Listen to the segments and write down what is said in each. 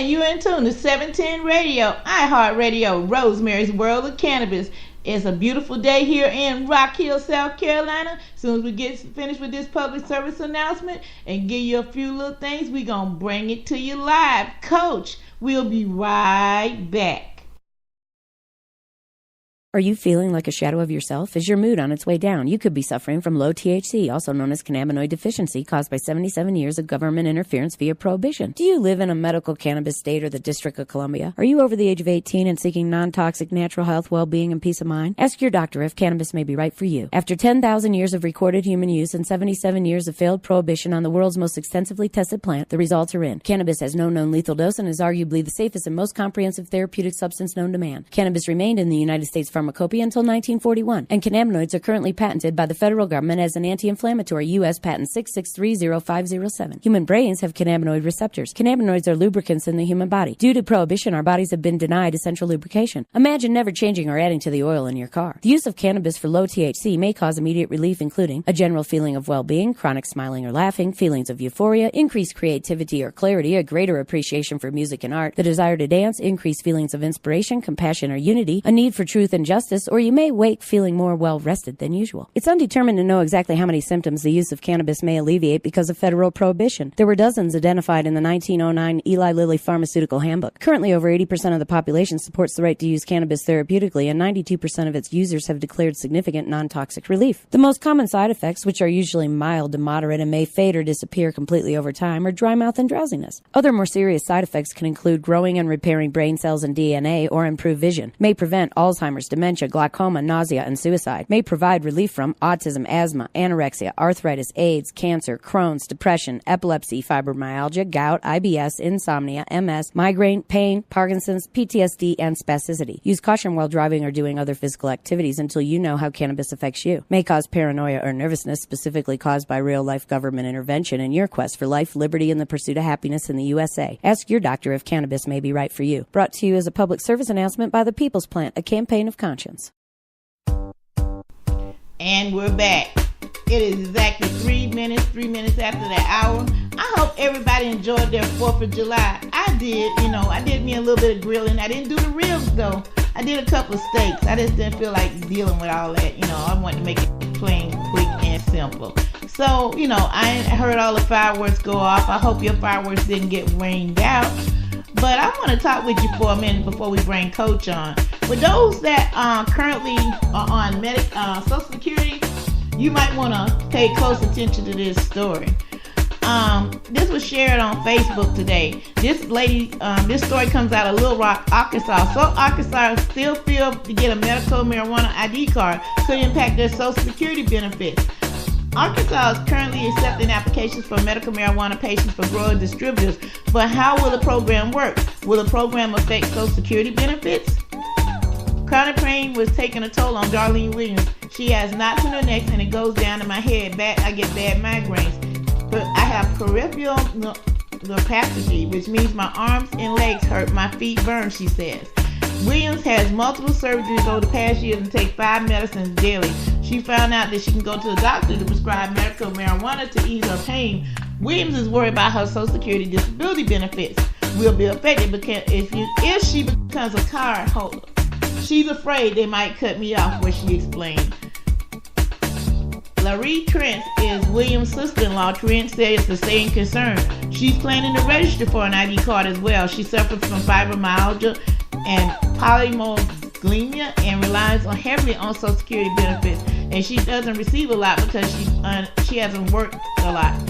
And you're in tune to 710 Radio, iHeartRadio, Rosemary's World of Cannabis. It's a beautiful day here in Rock Hill, South Carolina. As soon as we get finished with this public service announcement and give you a few little things, we're going to bring it to you live. Coach, we'll be right back. Are you feeling like a shadow of yourself? Is your mood on its way down? You could be suffering from low THC, also known as cannabinoid deficiency, caused by 77 years of government interference via prohibition. Do you live in a medical cannabis state or the District of Columbia? Are you over the age of 18 and seeking non-toxic natural health, well-being, and peace of mind? Ask your doctor if cannabis may be right for you. After 10,000 years of recorded human use and 77 years of failed prohibition on the world's most extensively tested plant, the results are in. Cannabis has no known lethal dose and is arguably the safest and most comprehensive therapeutic substance known to man. Cannabis remained in the United States pharmacopoeia until 1941, and cannabinoids are currently patented by the federal government as an anti-inflammatory. U.S. Patent 6630507. Human brains have cannabinoid receptors. Cannabinoids are lubricants in the human body. Due to prohibition, our bodies have been denied essential lubrication. Imagine never changing or adding to the oil in your car. The use of cannabis for low THC may cause immediate relief, including a general feeling of well-being, chronic smiling or laughing, feelings of euphoria, increased creativity or clarity, a greater appreciation for music and art, the desire to dance, increased feelings of inspiration, compassion or unity, a need for truth and justice, or you may wake feeling more well-rested than usual. It's undetermined to know exactly how many symptoms the use of cannabis may alleviate because of federal prohibition. There were dozens identified in the 1909 Eli Lilly Pharmaceutical Handbook. Currently, over 80% of the population supports the right to use cannabis therapeutically, and 92% of its users have declared significant non-toxic relief. The most common side effects, which are usually mild to moderate and may fade or disappear completely over time, are dry mouth and drowsiness. Other more serious side effects can include growing and repairing brain cells and DNA, or improve vision, may prevent Alzheimer's, dementia, glaucoma, nausea, and suicide, may provide relief from autism, asthma, anorexia, arthritis, AIDS, cancer, Crohn's, depression, epilepsy, fibromyalgia, gout, IBS, insomnia, MS, migraine, pain, Parkinson's, PTSD, and spasticity. Use caution while driving or doing other physical activities until you know how cannabis affects you. May cause paranoia or nervousness, specifically caused by real-life government intervention in your quest for life, liberty, and the pursuit of happiness in the USA. Ask your doctor if cannabis may be right for you. Brought to you as a public service announcement by the People's Plant, a campaign of conscience. And we're back. It is exactly 3 minutes after the hour. I hope everybody enjoyed their 4th of July. I did, I did me a little bit of grilling. I didn't do the ribs though. I did a couple of steaks. I just didn't feel like dealing with all that. I wanted to make it plain, quick, and simple. So, I heard all the fireworks go off. I hope your fireworks didn't get rained out. But I want to talk with you for a minute before we bring Coach on. For those that currently are on Social Security, you might want to pay close attention to this story. This was shared on Facebook today. This story comes out of Little Rock, Arkansas. So Arkansas still feel to get a medical marijuana ID card could impact their Social Security benefits. Arkansas is currently accepting applications for medical marijuana patients for grower distributors, but how will the program work? Will the program affect Social Security benefits? Chronic pain was taking a toll on Darlene Williams. She has knots in her neck and it goes down to my head. I get bad migraines. But I have peripheral neuropathy, which means my arms and legs hurt, my feet burn, she says. Williams has multiple surgeries over the past years and takes 5 medicines daily. She found out that she can go to the doctor to prescribe medical marijuana to ease her pain. Williams is worried about her Social Security disability benefits will be affected because if she becomes a card holder. She's afraid they might cut me off, what she explained. Larry Trent is Williams' sister-in-law. Trent said it's the same concern. She's planning to register for an ID card as well. She suffers from fibromyalgia and polymorphism and relies heavily on Social Security benefits. And she doesn't receive a lot because she hasn't worked a lot.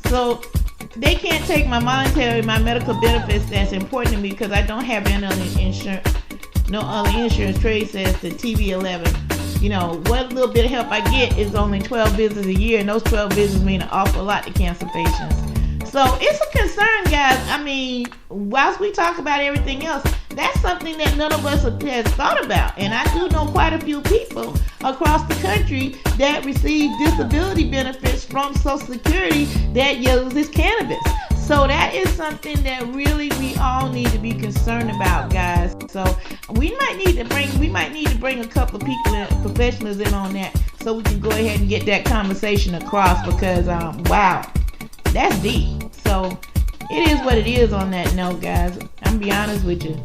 So they can't take my medical benefits that's important to me because I don't have any other insurance. No other insurance. Trade says the TV11. What little bit of help I get is only 12 visits a year, and those 12 visits mean an awful lot to cancer patients. So it's a concern, guys. I mean, whilst we talk about everything else, that's something that none of us has thought about. And I do know quite a few people across the country that receive disability benefits from Social Security that uses cannabis. So that is something that really we all need to be concerned about, guys. So we might need to bring a couple of people, professionals in on that, so we can go ahead and get that conversation across because wow, that's deep. So it is what it is on that note, guys. I'm gonna be honest with you.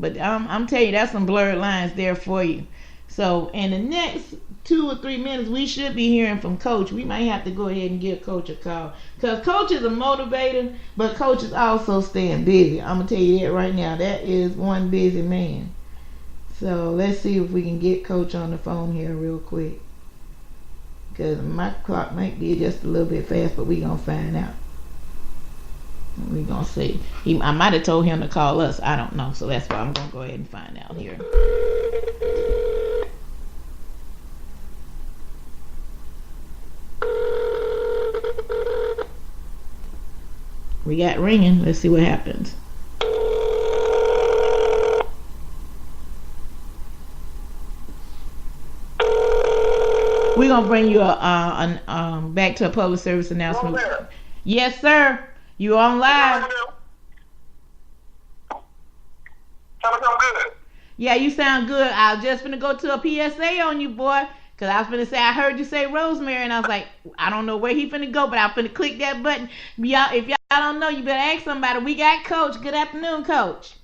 But I'm telling you, that's some blurred lines there for you. So in the next 2 or 3 minutes, we should be hearing from Coach. We might have to go ahead and give Coach a call. Because Coach is a motivator, but Coach is also staying busy. I'm going to tell you that right now. That is one busy man. So let's see if we can get Coach on the phone here real quick. Because my clock might be just a little bit fast, but we're going to find out. We're going to see. I might have told him to call us. I don't know. So that's why I'm going to go ahead and find out here. We got ringing. Let's see what happens. We're going to bring you back to a public service announcement. Yes, sir. You on live. Sound good. Yeah, you sound good. I was just finna go to a PSA on you, boy. Because I was finna say, I heard you say Rosemary, and I was like, I don't know where he finna go, but I'm finna click that button. Y'all, if y'all don't know, you better ask somebody. We got Coach. Good afternoon, Coach.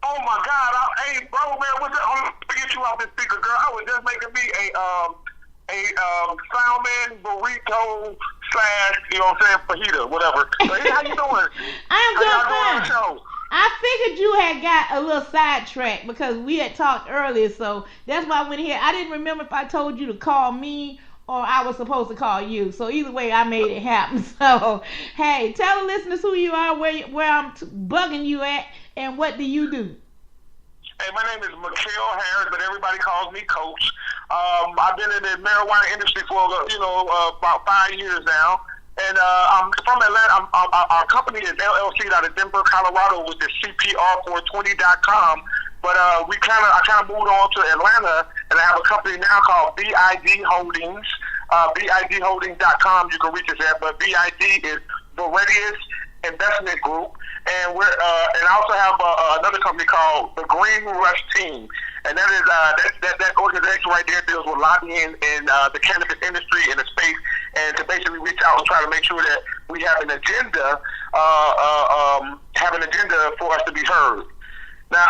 Oh, my God. Hey, Rosemary, what's that? I'm going to get you off this speaker, girl. I was just making me a salmon burrito / you know what I'm saying, fajita, whatever. So, hey, how you doing? I'm doing fine. I figured you had got a little sidetracked because we had talked earlier, so that's why I went here. I didn't remember if I told you to call me or I was supposed to call you. So either way, I made it happen. So, hey, tell the listeners who you are, where I'm bugging you at, and what do you do? Hey, my name is Mikhail Harris, but everybody calls me Coach. I've been in the marijuana industry for, about 5 years now. And I'm from Atlanta. Our company is LLC out of Denver, Colorado, which is CPR420.com. But I kind of moved on to Atlanta, and I have a company now called BID Holdings. BIDholdings.com. You can reach us at, but BID is Veridius Investment Group, and I also have another company called the Green Rush Team, and that is that organization right there deals with lobbying in the cannabis industry in the space, and to basically reach out and try to make sure that we have an agenda, for us to be heard. Now,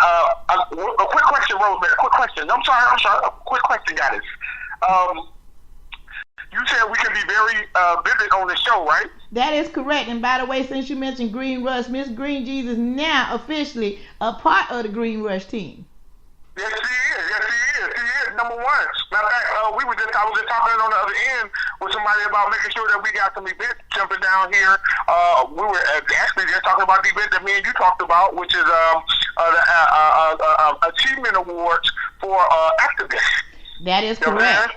a quick question, Rosemary. Quick question. I'm sorry. A quick question, guys. You said we can be very busy on the show, right? That is correct. And by the way, since you mentioned Green Rush, Miss Green Jesus is now officially a part of the Green Rush team. Yes, she is. She is number one. Matter of fact, I was just talking on the other end with somebody about making sure that we got some events jumping down here. We were actually just talking about the event that me and you talked about, which is the Achievement Awards for activists. That is correct.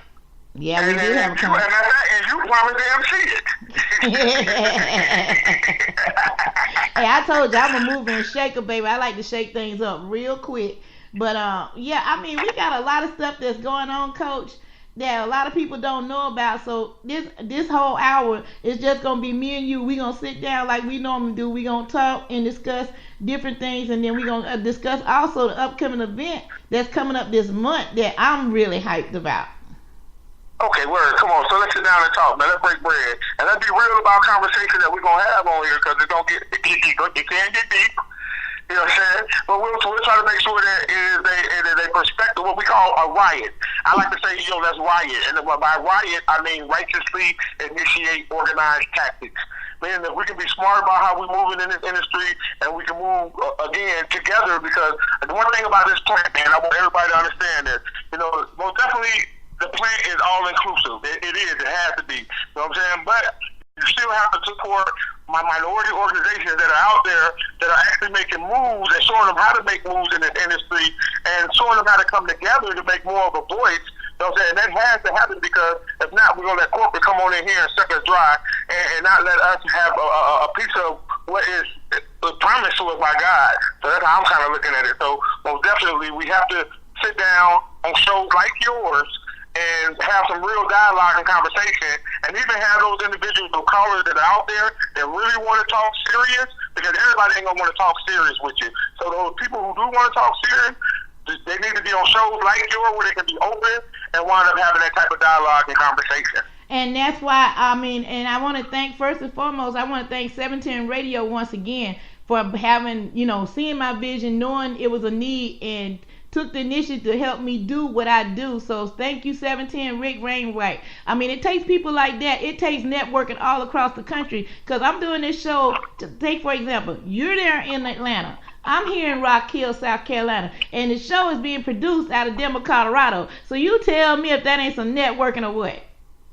Yeah, we do have a company. And you promised to MC it. Hey, I told you I'm a mover and shaker, baby. I like to shake things up real quick. But yeah, I mean, we got a lot of stuff that's going on, Coach, that a lot of people don't know about. So this whole hour is just gonna be me and you. We gonna sit down like we normally do. We gonna talk and discuss different things, and then we gonna discuss also the upcoming event that's coming up this month that I'm really hyped about. Okay, word. Come on. So let's sit down and talk, man. Let's break bread. And let's be real about conversation that we're going to have on here, because it don't get, it can get deep. You know what I'm saying? But we'll try to make sure that it is a perspective, what we call a riot. I like to say, let's riot. And by riot, I mean righteously initiate organized tactics. Man, if we can be smart about how we're moving in this industry, and we can move, again, together, because the one thing about this plant, man, I want everybody to understand this, most definitely, the plant is all inclusive. It is. It has to be. You know what I'm saying? But you still have to support my minority organizations that are out there that are actually making moves and showing them how to make moves in this industry and showing them how to come together to make more of a voice. You know what I'm saying? And that has to happen, because if not, we're going to let corporate come on in here and suck us dry and not let us have a piece of what is promised to us by God. So that's how I'm kind of looking at it. So most definitely we have to sit down on shows like yours and have some real dialogue and conversation, and even have those individuals or callers that are out there that really want to talk serious, because everybody ain't going to want to talk serious with you. So those people who do want to talk serious, they need to be on shows like yours where they can be open and wind up having that type of dialogue and conversation. And that's why, I mean, and I want to thank, first and foremost, I want to thank 710 Radio once again for having, seeing my vision, knowing it was a need, and took the initiative to help me do what I do. So thank you, 710 Rick Rainwright. I mean, it takes people like that. It takes networking all across the country, because I'm doing this show, to take, for example, you're there in Atlanta. I'm here in Rock Hill, South Carolina, and the show is being produced out of Denver, Colorado. So you tell me if that ain't some networking or what?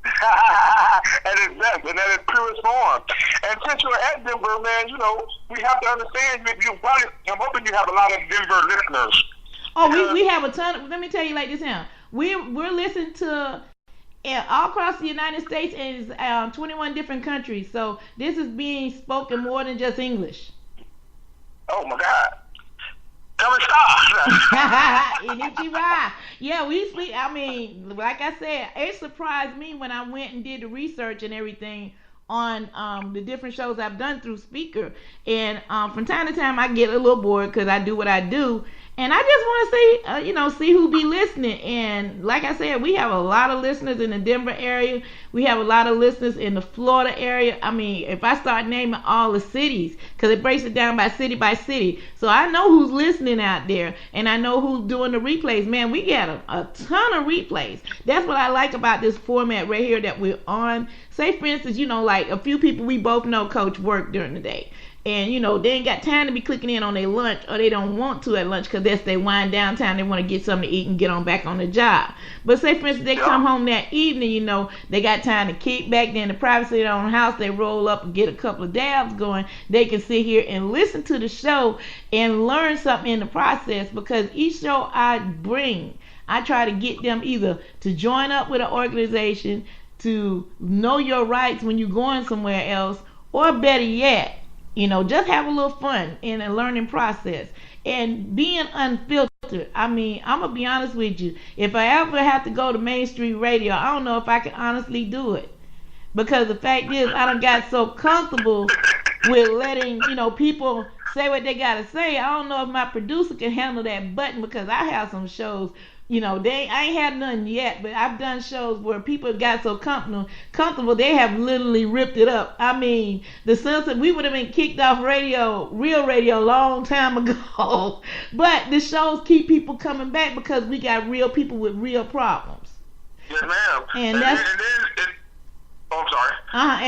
And that is purest form. And since you're at Denver, man, we have to understand I'm hoping you have a lot of Denver listeners. Oh, we have a ton of, let me tell you like this now. We're listening to all across the United States and 21 different countries. So this is being spoken more than just English. Oh my God. Come and stop. Yeah, we speak. I mean, like I said, it surprised me when I went and did the research and everything on the different shows I've done through Speaker. And from time to time, I get a little bored because I do what I do. And I just want to see who be listening. And like I said, we have a lot of listeners in the Denver area. We have a lot of listeners in the Florida area. I mean, if I start naming all the cities, because it breaks it down by city. So I know who's listening out there, and I know who's doing the replays. Man, we get a ton of replays. That's what I like about this format right here that we're on. Say, for instance, like a few people we both know, Coach, work during the day. And, they ain't got time to be clicking in on their lunch, or they don't want to at lunch because that's their wind down time. They want to get something to eat and get on back on the job. But say, for instance, they come home that evening, they got time to kick back. Then the privacy of their own house, they roll up and get a couple of dabs going. They can sit here and listen to the show and learn something in the process, because each show I bring, I try to get them either to join up with an organization, to know your rights when you're going somewhere else, or better yet, just have a little fun in a learning process and being unfiltered. I mean, I'm going to be honest with you. If I ever have to go to Main Street Radio, I don't know if I can honestly do it. Because the fact is, I done got so comfortable with letting, people say what they got to say. I don't know if my producer can handle that button, because I have some shows, I ain't had none yet, but I've done shows where people got so comfortable, they have literally ripped it up. I mean, the sense that we would have been kicked off real radio a long time ago. But the shows keep people coming back because we got real people with real problems. Yes, ma'am. And that's... I'm sorry.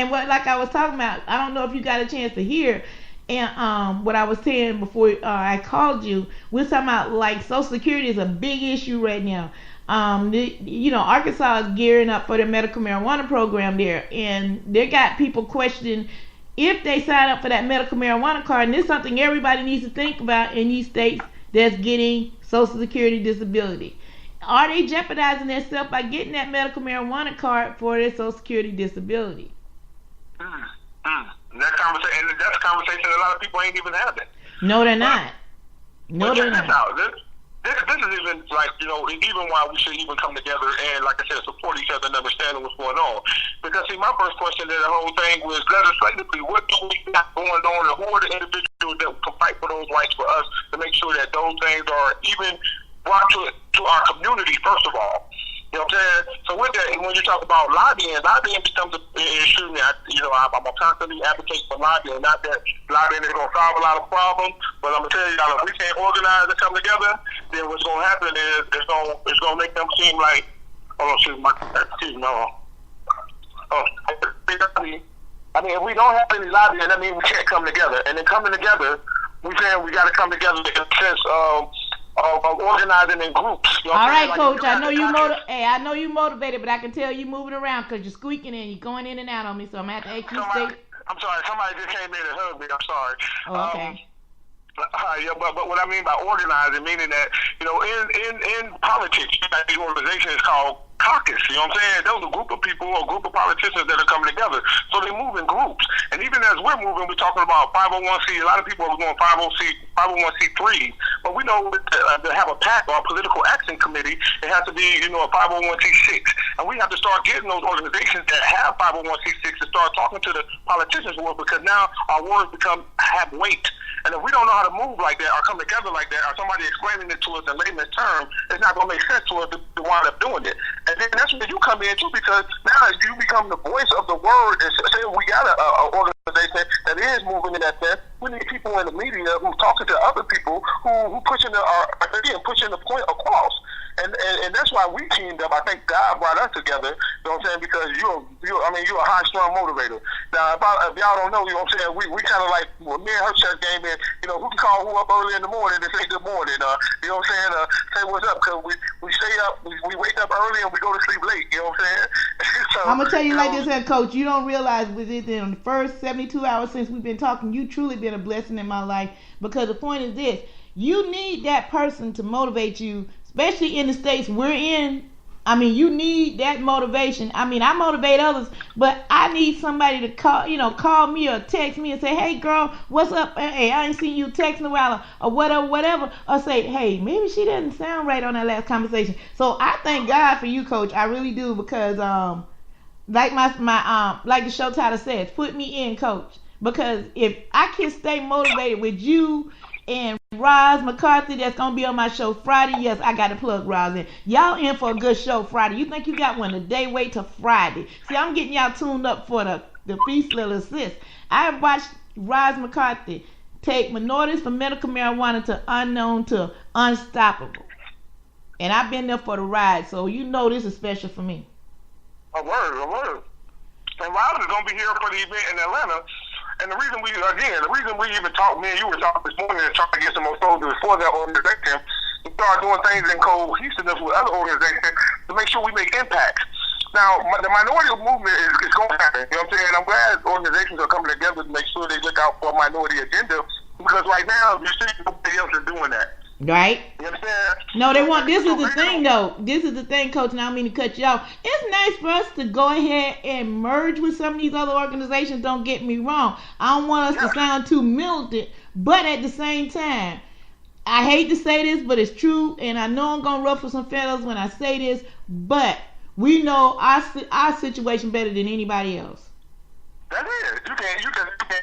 And like I was talking about, I don't know if you got a chance to hear, and what I was saying before I called you, we're talking about like Social Security is a big issue right now. Arkansas is gearing up for their medical marijuana program there, and they got people questioning if they sign up for that medical marijuana card. And this is something everybody needs to think about in these states that's getting Social Security disability. Are they jeopardizing themselves by getting that medical marijuana card for their Social Security disability? That's a conversation that a lot of people ain't even having. No, they're not. No, they're not. This is even like, even why we should even come together and, like I said, support each other and understand what's going on. Because, see, my first question to the whole thing was legislatively, what do we got going on, and who are the individuals that can fight for those rights for us to make sure that those things are even brought to our community, first of all. You know what I'm saying? So with that, when you talk about lobbying becomes an issue. I'm constantly advocating for lobbying. Not that lobbying is going to solve a lot of problems, but I'm going to tell y'all, if we can't organize and come together, then what's going to happen is it's going to make them seem like, if we don't have any lobbying, that means we can't come together. And then coming together, we're saying we got to come together in the sense of organizing in groups. All right, Coach. I know you motivated, but I can tell you moving around because you're squeaking and you're going in and out on me. So I'm gonna have to ask you stay. I'm sorry. Somebody just came in and hugged me. I'm sorry. Oh, okay. But what I mean by organizing, meaning that in politics, you got these organizations called caucus. You know what I'm saying? Those are a group of people or a group of politicians that are coming together. So they move in groups. And even as we're moving, we're talking about 501c. A lot of people are going 501c3. But we know to have a PAC or a political action committee, it has to be, a 501c6. And we have to start getting those organizations that have 501c6 to start talking to the politicians more, because now our words have weight. And if we don't know how to move like that or come together like that or somebody explaining it to us in layman's terms, it's not going to make sense to us to wind up doing it. And then that's where you come in too, because now you become the voice of the word and say we got an organization that is moving in that sense. We need people in the media who's talking to other people who pushing the point across. And that's why we teamed up. I think God brought us together, you know what I'm saying, because you're a high-strung motivator. Now, if y'all don't know, you know what I'm saying, we kind of like, when me and her church game in, you know, who can call who up early in the morning and say good morning, you know what I'm saying, say what's up, because we stay up, we wake up early and we go to sleep late, you know what I'm saying? So, I'm going to tell you like this here, Coach, you don't realize within the first 72 hours since we've been talking, you truly been a blessing in my life, because the point is this, you need that person to motivate you, especially in the states we're in. I mean, you need that motivation. I mean, I motivate others, but I need somebody to call me or text me and say, hey, girl, what's up? Hey, I ain't seen you text in a while or whatever. Or say, hey, maybe she doesn't sound right on that last conversation. So I thank God for you, Coach. I really do, because like like the show title says, put me in, Coach. Because if I can stay motivated with you and Roz McCarthy, that's going to be on my show Friday. Yes, I got to plug Roz in. Y'all in for a good show Friday. You think you got one today? Wait till Friday. See, I'm getting y'all tuned up for the Feast Little Assist. I watched Roz McCarthy take minorities from medical marijuana to unknown to unstoppable. And I've been there for the ride, so you know this is special for me. A word. And Roz is going to be here for the event in Atlanta. And the reason we even talked, me and you were talking this morning and trying to get some more soldiers for that organization, we start doing things in cohesiveness with other organizations to make sure we make impact. Now, the minority movement is going to happen. You know what I'm saying? I'm glad organizations are coming together to make sure they look out for a minority agenda, because right now, you see nobody else is doing that. Right? You understand? No, they want. This is the thing, though. This is the thing, Coach. Now I don't mean to cut you off. It's nice for us to go ahead and merge with some of these other organizations. Don't get me wrong. I don't want us to sound too militant, but at the same time, I hate to say this, but it's true, and I know I'm gonna ruffle some feathers when I say this, but we know our situation better than anybody else. That's it. You can.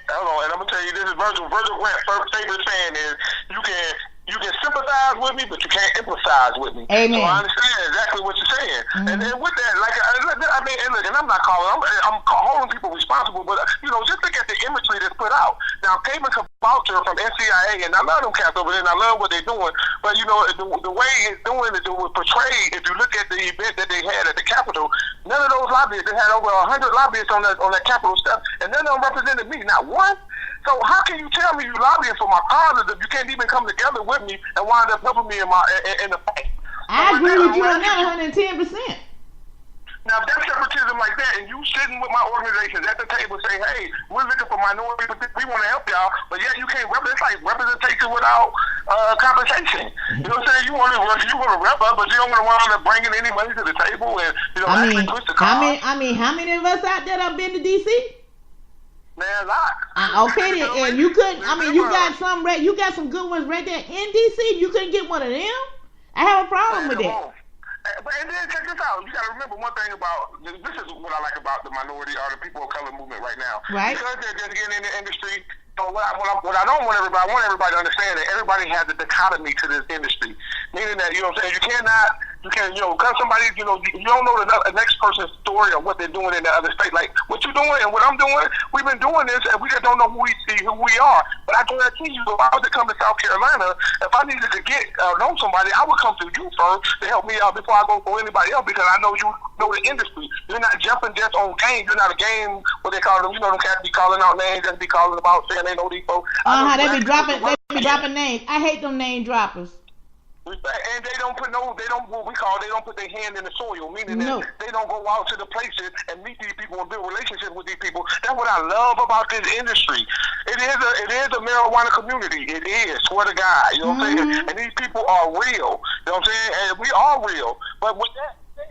Hold on, and I'm gonna tell you this is Virgil Grant's favorite saying is you can sympathize with me, but you can't empathize with me. Amen. So I understand exactly what you're saying. Mm-hmm. And then with that, like, I mean, and look, and I'm holding people responsible, but, you know, just look at the imagery that's put out. Now, Cayman Kabauter from NCIA, and I love them cats over there, and I love what they're doing, but, you know, the way it's doing it was portrayed, if you look at the event that they had at the Capitol, none of those lobbyists, they had over 100 lobbyists on that Capitol step, and none of them represented me, not one. So how can you tell me you lobbying for my cause if you can't even come together with me and wind up helping me in the fight? I agree with you on that 110%. Now, if that's separatism like that, and you sitting with my organizations at the table say, hey, we're looking for minorities, we want to help y'all, but yet you can't it's like representation without compensation. You know what I'm saying? You want to rep up, but you don't want to wind up bringing any money to the table and, you know, actually push the cause. How many of us out there have been to D.C.? Man, a lot. Okay, then, and you couldn't. I mean, you got some good ones right there in DC. You couldn't get one of them. I have a problem with that. But and then check this out. You got to remember one thing about this is what I like about the minority or the people of color movement right now. Right. Because they're just getting in the industry. So what I don't want everybody, I want everybody to understand that everybody has a dichotomy to this industry. Meaning that, you know what I'm saying, because somebody, you don't know the next person's story or what they're doing in the other state. Like, what you're doing and what I'm doing, we've been doing this and we just don't know who we are. But I guarantee you, if I was to come to South Carolina, if I needed to know somebody, I would come to you first to help me out before I go for anybody else, because I know you know the industry. You're not jumping just on game. You're not a game, what they call them, them cats be calling out names and be calling about saying they know these folks. They be dropping names. I hate them name droppers. And they don't put their hand in the soil, meaning that they don't go out to the places and meet these people and build relationships with these people. That's what I love about this industry. It is a marijuana community. It is, swear to God. You know what I'm saying? And these people are real. You know what I'm saying? And we are real. But with that said,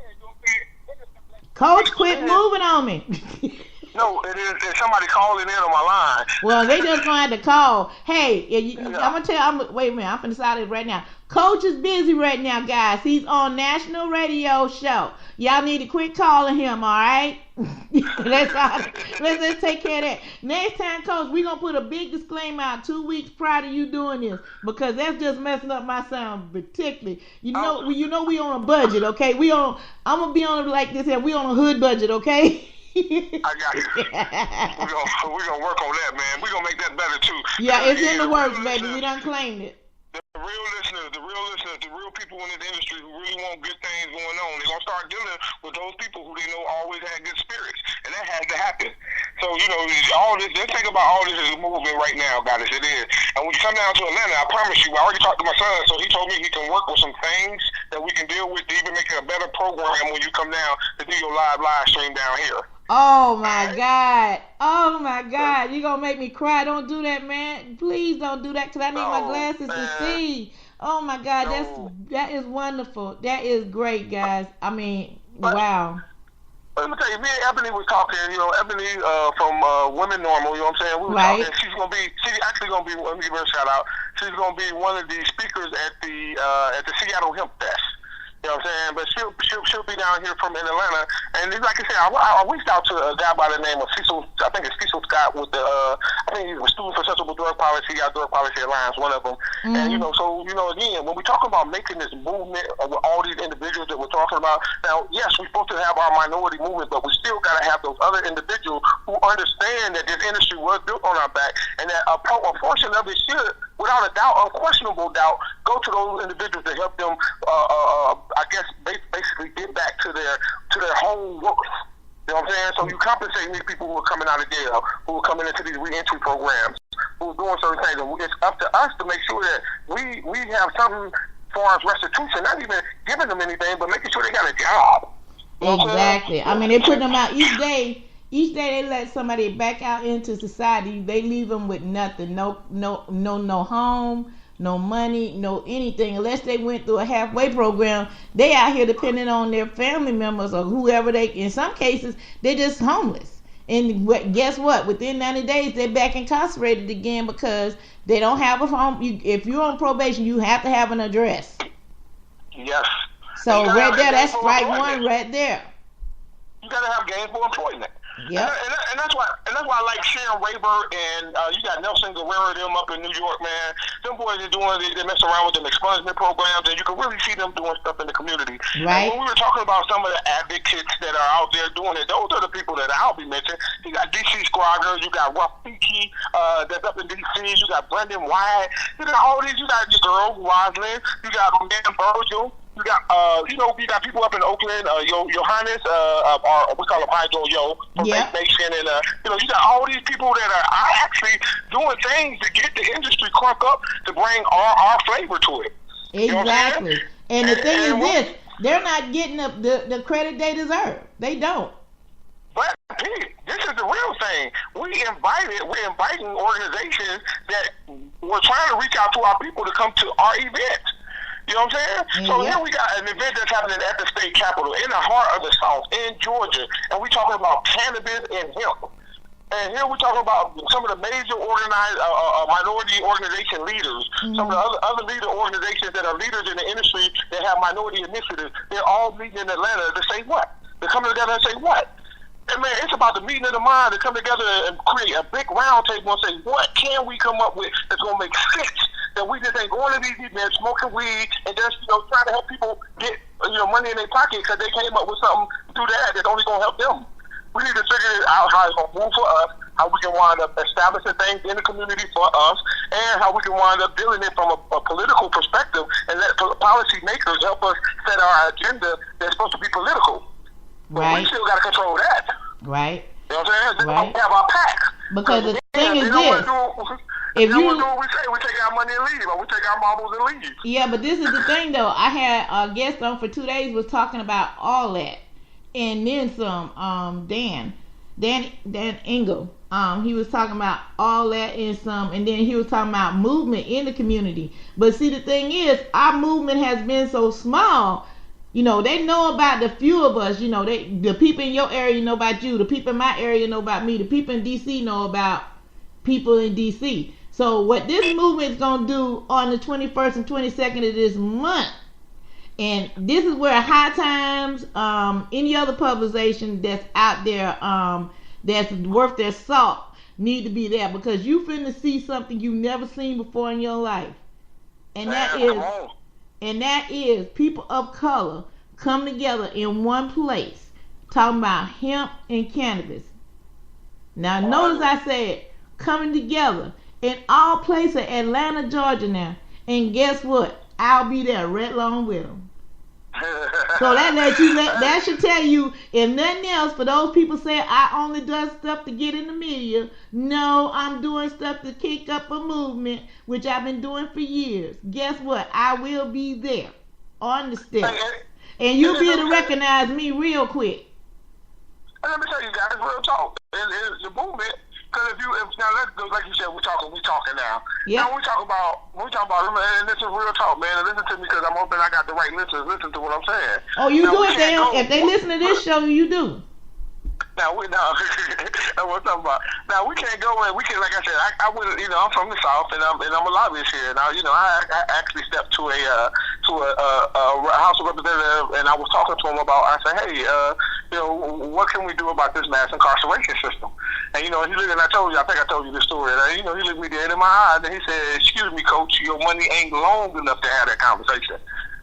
Coach, quit moving on me. No, it is. It's somebody calling in on my line. Well, they just gonna have to call. Hey, I'm gonna tell. Wait a minute. I'm gonna decide it right now. Coach is busy right now, guys. He's on national radio show. Y'all need to quit calling him. All right. Let's take care of that. Next time, Coach, we're gonna put a big disclaimer out 2 weeks prior to you doing this, because that's just messing up my sound particularly. You know we on a budget, okay? I'm gonna be on it like this here. We on a hood budget, okay? I got you. We're gonna work on that, man. We're gonna make that better too. Yeah, it's in the works, baby. We done claimed it. The real listeners, the real people in this industry who really want good things going on, they're going to start dealing with those people who they know always had good spirits. And that has to happen. So, all this, let's think about all this as a movement right now, guys. It is. And when you come down to Atlanta, I promise you, I already talked to my son, so he told me he can work with some things that we can deal with to even make it a better program when you come down to do your live stream down here. Oh my God. Oh my God. You're going to make me cry. Don't do that, man. Please don't do that, because I need my glasses to see. Oh my God. That is wonderful. That is great, guys. I mean, wow. Let me tell you, me and Ebony was talking, Ebony from Women Normal, you know what I'm saying? We were talking. She's actually going to be, let me give her a shout out. She's going to be one of the speakers at the Seattle Hemp Fest. You know what I'm saying? But she'll be down here from Atlanta. And like I said, I reached out to a guy by the name of Cecil. I think it's Cecil Scott with the I think he's a student for Sensible Drug Policy, our Drug Policy Alliance, one of them. Mm-hmm. And again, when we're talking about making this movement with all these individuals that we're talking about, now yes, we're supposed to have our minority movement, but we still got to have those other individuals who understand that this industry was built on our back, and that a portion of it should, without a doubt, unquestionable doubt, go to those individuals to help them. I guess basically get back to their home worth. You know what I'm saying? So you compensate these people who are coming out of jail, who are coming into these re-entry programs, who are doing certain things. And it's up to us to make sure that we have something as far as restitution, not even giving them anything, but making sure they got a job. You know exactly. I mean, they put them out each day. Each day they let somebody back out into society. They leave them with nothing. No home. No money, no anything, unless they went through a halfway program. They out here depending on their family members or whoever in some cases, they're just homeless. And guess what? Within 90 days, they're back incarcerated again because they don't have a home. If you're on probation, you have to have an address. Yes. So right there, that's strike one right there. You got to have gainful employment. Yeah, and that's why I like Sharon Rayburn and you got Nelson Guerrero, them up in New York, man. Them boys are they mess around with them expungement programs, and you can really see them doing stuff in the community. Right. And when we were talking about some of the advocates that are out there doing it, those are the people that I'll be mentioning. You got DC Scrogger, you got Rafiki, that's up in DC, you got Brendan Wyatt, you got all these, you got your girl Roslyn, you got Dan Virgil. You got, you got people up in Oakland, Johannes, or we call him Hydro Yo from Nation, and you got all these people that are actually doing things to get the industry crunk up to bring our flavor to it. Exactly. You know and the thing is this, they're not getting the credit they deserve. They don't. But Pete, this is the real thing. We're inviting organizations that we're trying to reach out to our people to come to our events. You know what I'm saying? So here we got an event that's happening at the state capitol in the heart of the South, in Georgia, and we're talking about cannabis and hemp. And here we're talking about some of the major organized minority organization leaders, some of the other leader organizations that are leaders in the industry that have minority initiatives. They're all meeting in Atlanta to say what? They're coming together and say what? And man, it's about the meeting of the mind to come together and create a big round table and say, what can we come up with that's going to make sense? That we just ain't going to these events, smoking weed, and just, trying to help people get, money in their pocket because they came up with something through that's only going to help them. We need to figure out how it's going to move for us, how we can wind up establishing things in the community for us, and how we can wind up dealing it from a political perspective and let policy makers help us set our agenda that's supposed to be political. Right. But we still got to control that. Right. You know what I'm saying? They don't have our pack. Because the thing is this. If you do what we say, we take our money and leave, or we take our marbles and leave. Yeah, but this is the thing, though. I had a guest on for 2 days was talking about all that, and then some. Dan Engel. He was talking about all that and some, and then he was talking about movement in the community. But see, the thing is, our movement has been so small. You know, they know about the few of us. You know, the people in your area know about you. The people in my area know about me. The people in D.C. know about people in D.C. So what this movement is going to do on the 21st and 22nd of this month, and this is where High Times, any other publication that's out there that's worth their salt need to be there, because you finna see something you never seen before in your life. And that is people of color come together in one place talking about hemp and cannabis. Now notice I said coming together in all places, Atlanta, Georgia now. And guess what? I'll be there right along with them. So that should tell you, if nothing else, for those people saying I only do stuff to get in the media, no, I'm doing stuff to kick up a movement, which I've been doing for years. Guess what? I will be there on the steps, and you'll be able to recognize me real quick. And let me tell you guys, real talk. It's the movement. Because now let's go, like you said, we talking now. Yeah. Now we talk about, and this is real talk, man. And listen to me, because I'm hoping I got the right listeners. Listen to what I'm saying. Oh, you now, do if they listen to this show, you do. Now we're talking about. Now we can't go in. We can, like I said, I went. You know, I'm from the South, and I'm a lobbyist here. Now, you know, I actually stepped to a House of Representatives, and I was talking to him about. I said, hey, you know, what can we do about this mass incarceration system? And you know, he looked, and I think I told you this story. And you know, he looked me dead in my eyes, and he said, "Excuse me, Coach, your money ain't long enough to have that conversation."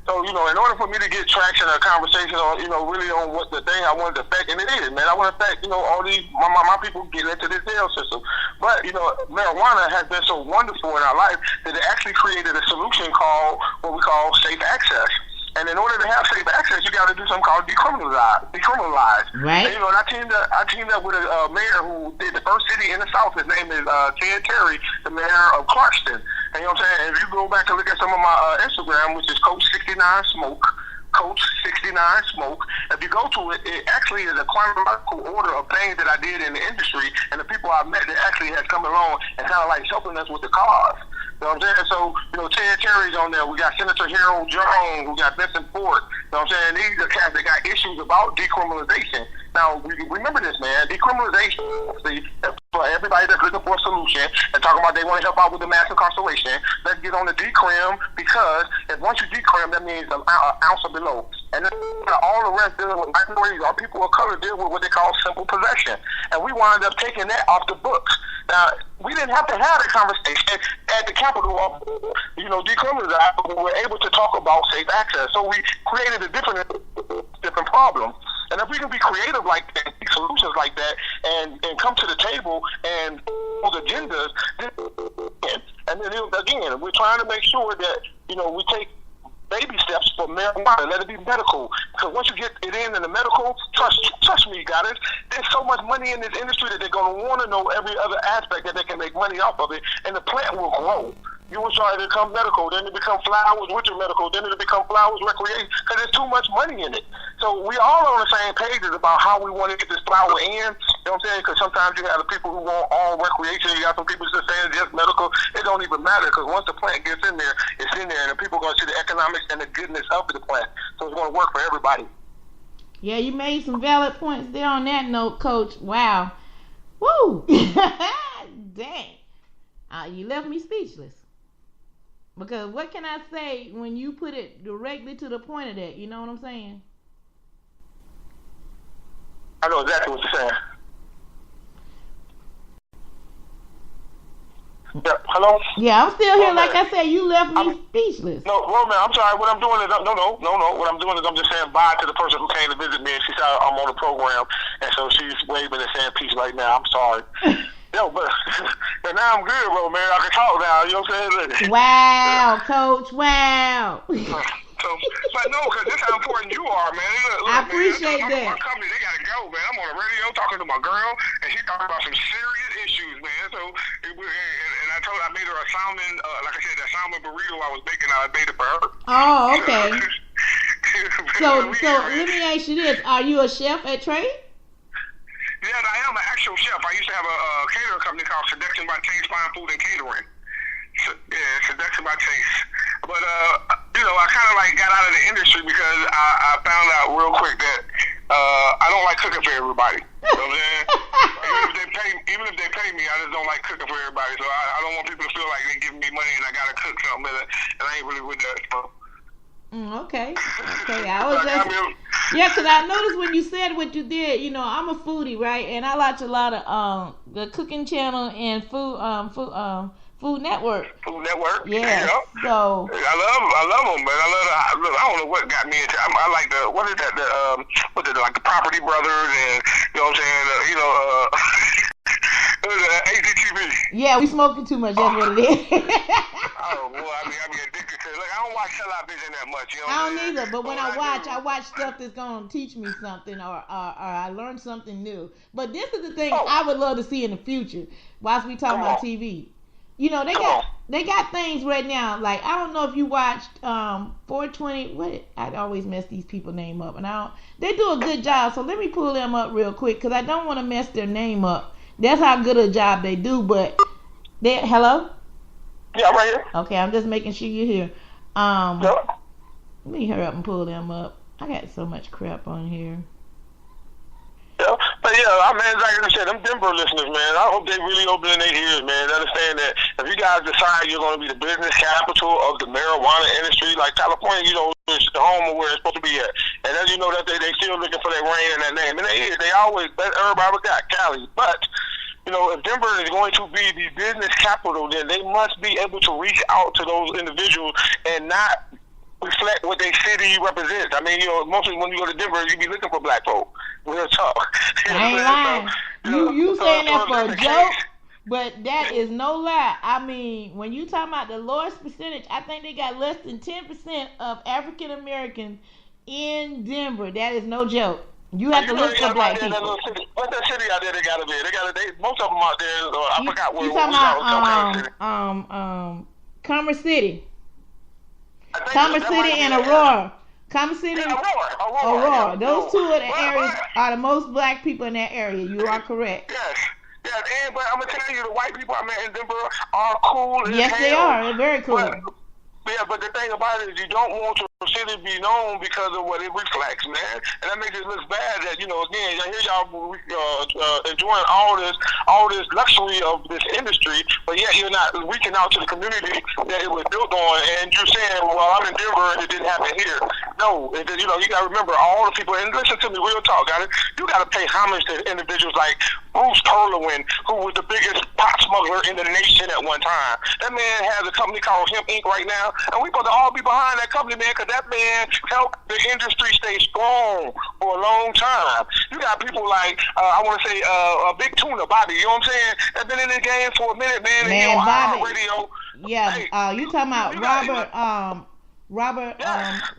So, you know, in order for me to get traction or conversation on, you know, really on what the thing I wanted to affect, and it is, man, I want to affect, you know, all these, my people get into this jail system. But, you know, marijuana has been so wonderful in our life that it actually created a solution called what we call safe access. And in order to have safe access, you got to do something called decriminalize. Right. And, you know, and I teamed up with a mayor who did the first city in the South. His name is Ted Terry, the mayor of Clarkston. And you know what I'm saying? If you go back and look at some of my Instagram, which is Coach69Smoke, Coach69Smoke. If you go to it, it actually is a chronological order of things that I did in the industry and the people I met that actually has come along and kind of like helping us with the cause. You know what I'm saying? So, you know, Ted Terry's on there. We got Senator Harold Jones. We got Vincent Ford. You know what I'm saying? These are cats that got issues about decriminalization. Now, remember this, man. Decriminalization, for everybody that's looking for a solution and talking about they want to help out with the mass incarceration, let's get on the decrim, because if once you decrim, that means an ounce or below. And then all the rest dealing with minorities or people of color deal with what they call simple possession. And we wound up taking that off the books. Now, we didn't have to have a conversation at the Capitol of, you know, decriminalize, but we were able to talk about safe access. So we created a different problem. And if we can be creative like that, solutions like that, and come to the table and those agendas, and then again, we're trying to make sure that, you know, we take baby steps for marijuana, let it be medical. Because once you get it in the medical, trust me, guys, there's so much money in this industry that they're going to want to know every other aspect that they can make money off of it, and the plant will grow. You will try to become medical, then it become flowers, winter medical, then it'll become flowers recreation, because there's too much money in it. So we all on the same pages about how we want to get this flower in, you know what I'm saying? Because sometimes you have the people who want all recreation, you got some people just saying just medical. It don't even matter, because once the plant gets in there, it's in there, and the people are going to see the economics and the goodness of the plant. So it's going to work for everybody. Yeah, you made some valid points there on that note, Coach. Wow. Woo! Dang. You left me speechless. Because what can I say when you put it directly to the point of that? You know what I'm saying? I know exactly what you're saying. Yeah, hello? Yeah, I'm still here. Like I said, you left me speechless. No, Roman, I'm sorry. What I'm doing is, no. What I'm doing is I'm just saying bye to the person who came to visit me. And she said I'm on the program, and so she's waving and saying peace right now. I'm sorry. Yo, but now I'm good, bro, man. I can talk now. You know what I'm saying? Wow, Coach. Wow. So, but no, because this is how important you are, man. Look, I appreciate man, that. My company, they gotta go, man. I'm on the radio talking to my girl, and she's talking about some serious issues, man. So, and I made her a salmon, like I said, that salmon burrito I was making, I made it for her. Oh, okay. So let me ask you this: are you a chef at trade? Yeah, I am an actual chef. I used to have a catering company called Seduction by Taste Fine Food and Catering. Yeah, Seduction by Taste. But I kind of like got out of the industry because I found out real quick that I don't like cooking for everybody. You know what I'm saying? even if they pay me, I just don't like cooking for everybody. So I don't want people to feel like they're giving me money and I gotta cook something, and I ain't really with that. So. Okay. I was just because I noticed when you said what you did. I'm a foodie, right? And I watch a lot of the Cooking Channel and Food Network. Food Network. Yeah. So I love them, but I don't know what got me into. I like what is that? Like the Property Brothers, and you know what I'm saying? HGTV. Yeah, we smoking too much. That's what it is. Oh boy, I be addicted to it. Like, I don't watch television that much. I don't either. But when I watch stuff that's gonna teach me something, or I learn something new. But this is the thing I would love to see in the future. Whilst we talk about TV, they got things right now. Like, I don't know if you watched 420. I always mess these people's name up, and they do a good job. So let me pull them up real quick because I don't want to mess their name up. That's how good a job they do. But hello. Yeah, I'm right here. Okay, I'm just making sure you're here. Let me hurry up and pull them up. I got so much crap on here. Yeah, but like I said, them Denver listeners, man, I hope they really opening their ears, man. Understand that if you guys decide you're going to be the business capital of the marijuana industry, like California, is the home of where it's supposed to be at. And as you know, that they still looking for that reign and that name. And they always, everybody got Cali. But, if Denver is going to be the business capital, then they must be able to reach out to those individuals and not reflect what their city represents. I mean, mostly when you go to Denver, you be looking for black folk. Real talk. I ain't lying. You saying that for a joke, but that is no lie. I mean, when you talking about the lowest percentage, I think they got less than 10% of African Americans in Denver. That is no joke. You have to look for black people. What's that city out there they got to be? Most of them out there, I forgot where. You talking about Commerce City. Commerce City and Aurora. Commerce City and Aurora. Those two of the areas are the most black people in that area. You are correct. Yes, but I'm going to tell you, the white people I met in Denver are cool as hell. Yes, they are. They're very cool. But the thing about it is you don't want your city to be known because of what it reflects, man. And that makes it look bad that, again, I hear y'all enjoying all this luxury of this industry, but yet you're not reaching out to the community that it was built on, and you're saying, well, I'm in Denver and it didn't happen here. No, you got to remember all the people, and listen to me, real talk, got it? You got to pay homage to individuals like Bruce Perlowin, who was the biggest pot smuggler in the nation at one time. That man has a company called Hemp Inc. right now, and we're supposed to all be behind that company, man, because that man helped the industry stay strong for a long time. You got people like, I want to say, Big Tuna, Bobby, you know what I'm saying? That's been in the game for a minute, man. Man, and Bobby. Radio. Yeah, hey, you talking about Robert,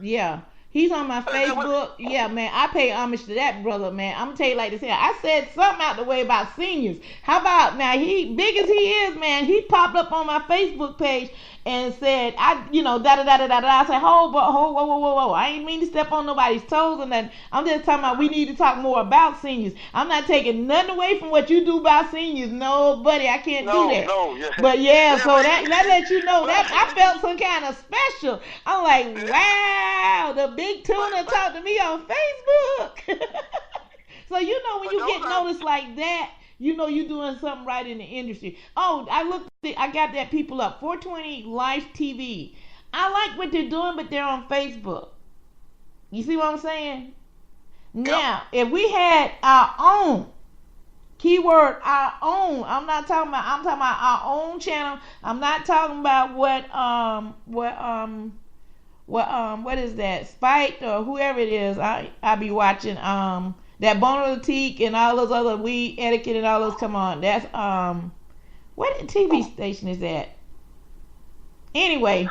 yeah. He's on my Facebook. Yeah, man, I pay homage to that brother, man. I'm going to tell you like this here. I said something out the way about seniors. How about, now, big as he is, man, he popped up on my Facebook page and said, da-da-da-da-da-da. I said, whoa. I ain't mean to step on nobody's toes and nothing. I'm just talking about we need to talk more about seniors. I'm not taking nothing away from what you do about seniors. No, buddy, I can't do that. But so that lets you know that I felt some kind of special. I'm like, wow, the Big Tuna talked to me on Facebook. So when you get noticed like that, you're doing something right in the industry. Oh, I got that people up. 420 Life TV. I like what they're doing, but they're on Facebook. You see what I'm saying? Now, if we had our own, keyword our own, I'm talking about our own channel. I'm not talking about what is that? Spike or whoever it is. I be watching that Bono Latique and all those other weed etiquette and all those. Come on, that's what TV station is that? Anyway,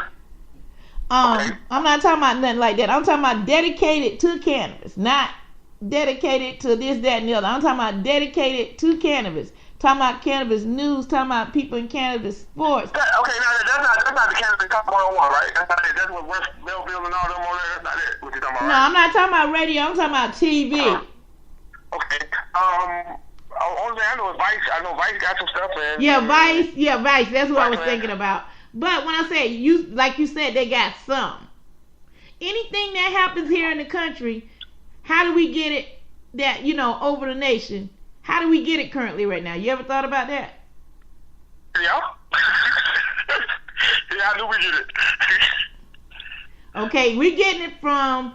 I'm not talking about nothing like that. I'm talking about dedicated to cannabis, not dedicated to this, that, and the other. I'm talking about dedicated to cannabis. Talking about cannabis news, talking about people in cannabis sports. Now that's not the Cannabis Talk 101, right? That's not it. That's what West Belleville and all them on there. That's not it. What you talking about? No, I'm not talking about radio. I'm talking about TV. Okay. Only thing I know is Vice. I know Vice got some stuff in. Vice. That's what I was thinking about. But when I say like you said, they got some. anything that happens here in the country, how do we get it that, over the nation? How do we get it currently right now? You ever thought about that? Yeah. Yeah, how do we get it? Okay, we're getting it from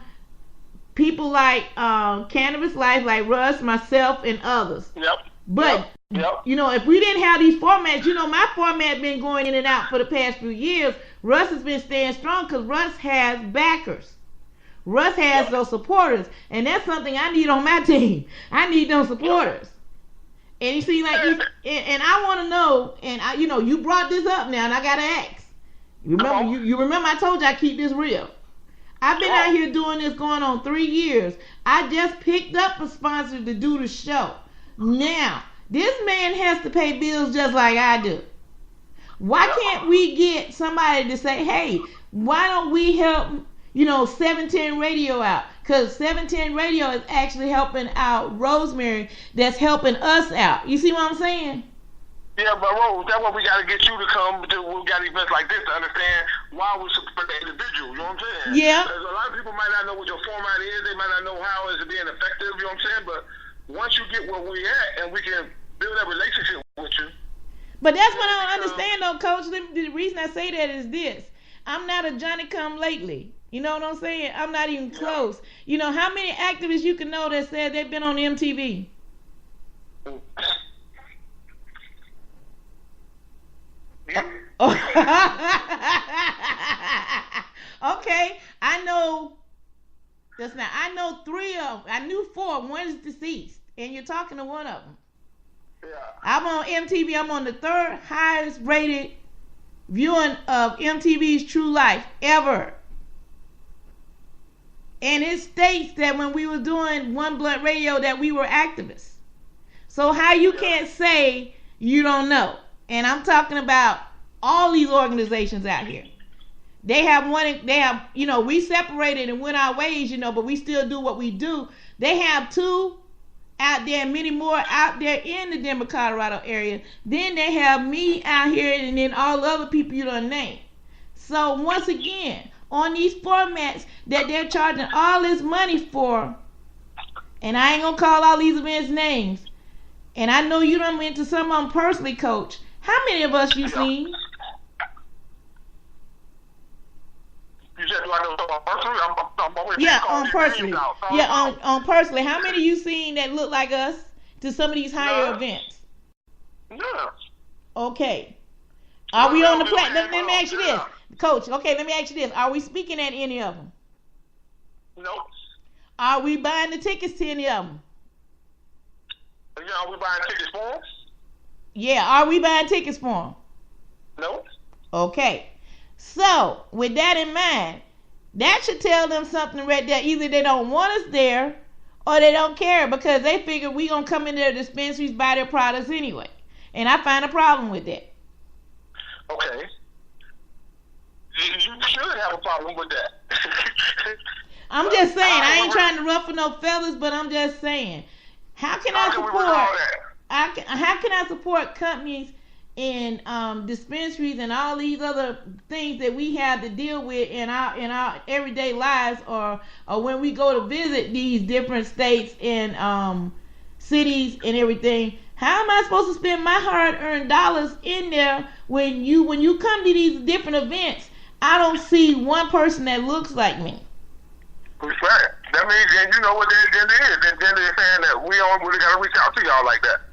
people like Cannabis Life, like Russ, myself, and others. Yep. But, if we didn't have these formats, my format been going in and out for the past few years. Russ has been staying strong because Russ has backers. Russ has those supporters. And that's something I need on my team. I need those supporters. And you see, and I want to know, and you brought this up now, and I got to ask. You remember I told you I keep this real. I've been out here doing this going on 3 years. I just picked up a sponsor to do the show. Now, this man has to pay bills just like I do. Why can't we get somebody to say, hey, why don't we help, 710 Radio out? Because 710 Radio is actually helping out Rosemary, that's helping us out. You see what I'm saying? Yeah, but Rose, that's what we got to get you to come to. We got events like this to understand why we support the individual. You know what I'm saying? Yeah. Because a lot of people might not know what your format is. They might not know how it's being effective. You know what I'm saying? But once you get where we at and we can build that relationship with you. But that's what I don't understand, though, Coach. The reason I say that is this. I'm not a Johnny come lately. You know what I'm saying? I'm not even close. How many activists you can know that said they've been on MTV? Okay, I know. That's not. I know 3 of them. I knew 4. One is deceased, and you're talking to one of them. Yeah. I'm on MTV. I'm on the 3rd highest rated viewing of MTV's True Life ever. And it states that when we were doing One Blunt Radio that we were activists. So how you can't say you don't know? And I'm talking about all these organizations out here. They have we separated and went our ways, but we still do what we do. They have 2 out there and many more out there in the Denver, Colorado area. Then they have me out here and then all the other people you don't name. So once again, on these formats that they're charging all this money for, and I ain't gonna call all these events names, and I know you done went to some of them personally, Coach. How many of us you seen? You said like on personally? On personally. On personally. How many you seen that look like us to some of these higher events? Yeah. Okay. Are we on the platform? Let me ask you this, Coach. Okay, let me ask you this. Are we speaking at any of them? No. Are we buying the tickets to any of them? Yeah, are we buying tickets for them? Yeah, are we buying tickets for them? No. Okay. So, with that in mind, that should tell them something right there. Either they don't want us there or they don't care because they figure we going to come in their dispensaries, buy their products anyway. And I find a problem with that. Okay. You should have a problem with that. I'm just saying, I ain't trying to ruffle no feathers, but I'm just saying, how can I support companies in dispensaries and all these other things that we have to deal with in our everyday lives, or when we go to visit these different states and cities and everything? How am I supposed to spend my hard-earned dollars in there when you come to these different events? I don't see one person that looks like me. That's right. That means, and you know what the agenda is. The agenda is saying that we don't really got to reach out to y'all like that.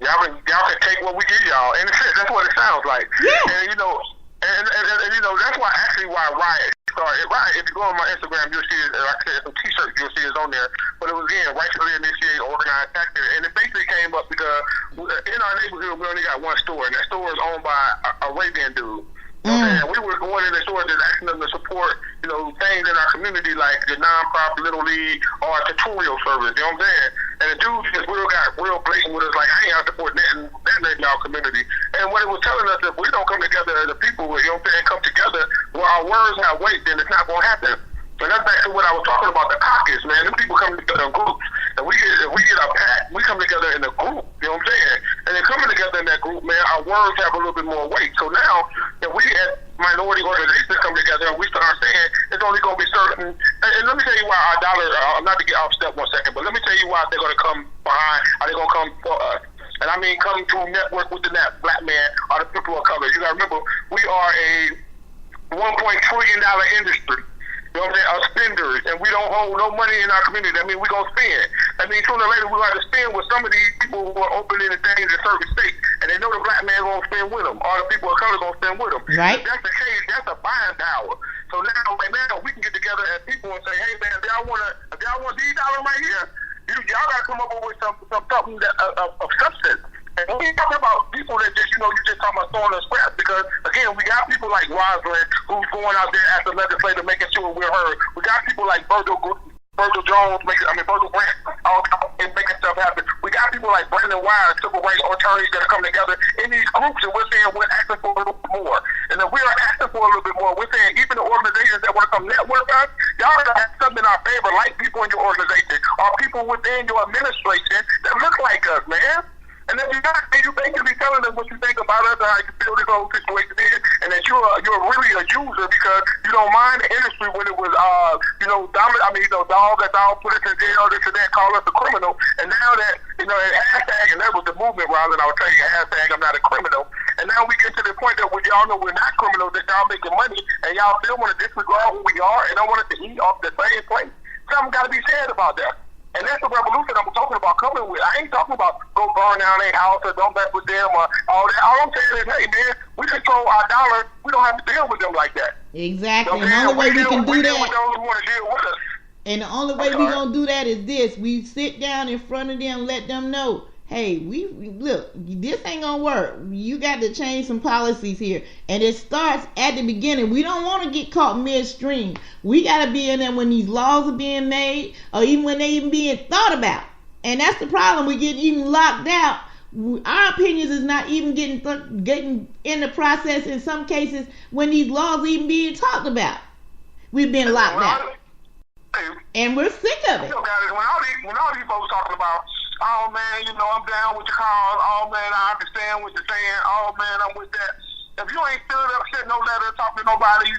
Y'all can take what we give y'all, and that's what it sounds like. Yeah. And that's why Riot started. Riot, if you go on my Instagram, you'll see it. Like I said, some T-shirts you'll see is on there. But it was again rightfully initiated, organized action, and it basically came up because in our neighborhood we only got one store, and that store is owned by a Ray-Ban dude. And we were going in the store just asking them to support, things in our community like the non-profit Little League or a tutorial service, you know what I'm saying? And the dude just got real blatant with us, like, I ain't out to support that in y'all community. And what it was telling us, if we don't come together as a people, come together where our words have weight, then it's not going to happen. And that's back to what I was talking about, the caucus, man. Them people come together in groups. And we get a pack, we come together in a group, you know what I'm saying? And then coming together in that group, man, our words have a little bit more weight. So now, if we minority organizations come together and we start saying it's only going to be certain. And let me tell you why our dollar, not to get off step 1 second, but let me tell you why they're going to come behind, are they going to come for us? And I mean come to network with the black man or the people of color. You got to remember, we are a $1.1 trillion industry. You know what I'm saying? Our spenders, and we don't hold no money in our community. I mean, we're going to spend. I mean, sooner or later, we're going to spend with some of these people who are opening the things in certain states, and they know the black man going to spend with them, or the people of color going to spend with them. Right. If that's the case, that's a buying power. So now we can get together as people and say, hey, man, if y'all want these dollars right here, y'all got to come up with something that, of substance. And when we talking about people that just, you just talking about throwing us scraps, because, again, we got people like Roslyn who's going out there as a legislator making sure we're heard. We got people like Virgil Jones, Virgil Grant, and making stuff happen. We got people like Brandon Wise, civil rights attorneys that are coming together in these groups, and we're saying we're asking for a little bit more. And if we are asking for a little bit more, we're saying even the organizations that want to come network us, y'all got to have something in our favor, like people in your organization, or people within your administration that look like us, man. And if you're not, you basically telling them what you think about us, how you feel this whole situation is, and that you're really a user because you don't mind the industry when it was, dog that's all put us in jail, this and that, call us a criminal. And now that, hashtag, and that was the movement, rather than I would tell you, hashtag, I'm not a criminal. And now we get to the point that when y'all know we're not criminals, that y'all making money, and y'all still want to disregard who we are and don't want us to eat off the same plate. Something got to be said about that. And that's the revolution I'm talking about coming with. I ain't talking about go burn down their house or don't mess with them or all that. All I'm saying is, hey, man, we control our dollar. We don't have to deal with them like that. Exactly. And the only way we can do that. We don't want to deal with us. And the only way we're going to do that is this. We sit down in front of them, let them know, hey, we look, this ain't going to work. You got to change some policies here. And it starts at the beginning. We don't want to get caught midstream. We got to be in there when these laws are being made or even when they even being thought about. And that's the problem. We get even locked out. Our opinions is not even getting in the process in some cases when these laws even being talked about. We've been locked out. And we're sick of it. When all these folks talking about, oh man, I'm down with your cause. Oh man, I understand what you're saying. Oh man, I'm with that. If you ain't stood up, sent no letter, talking to nobody,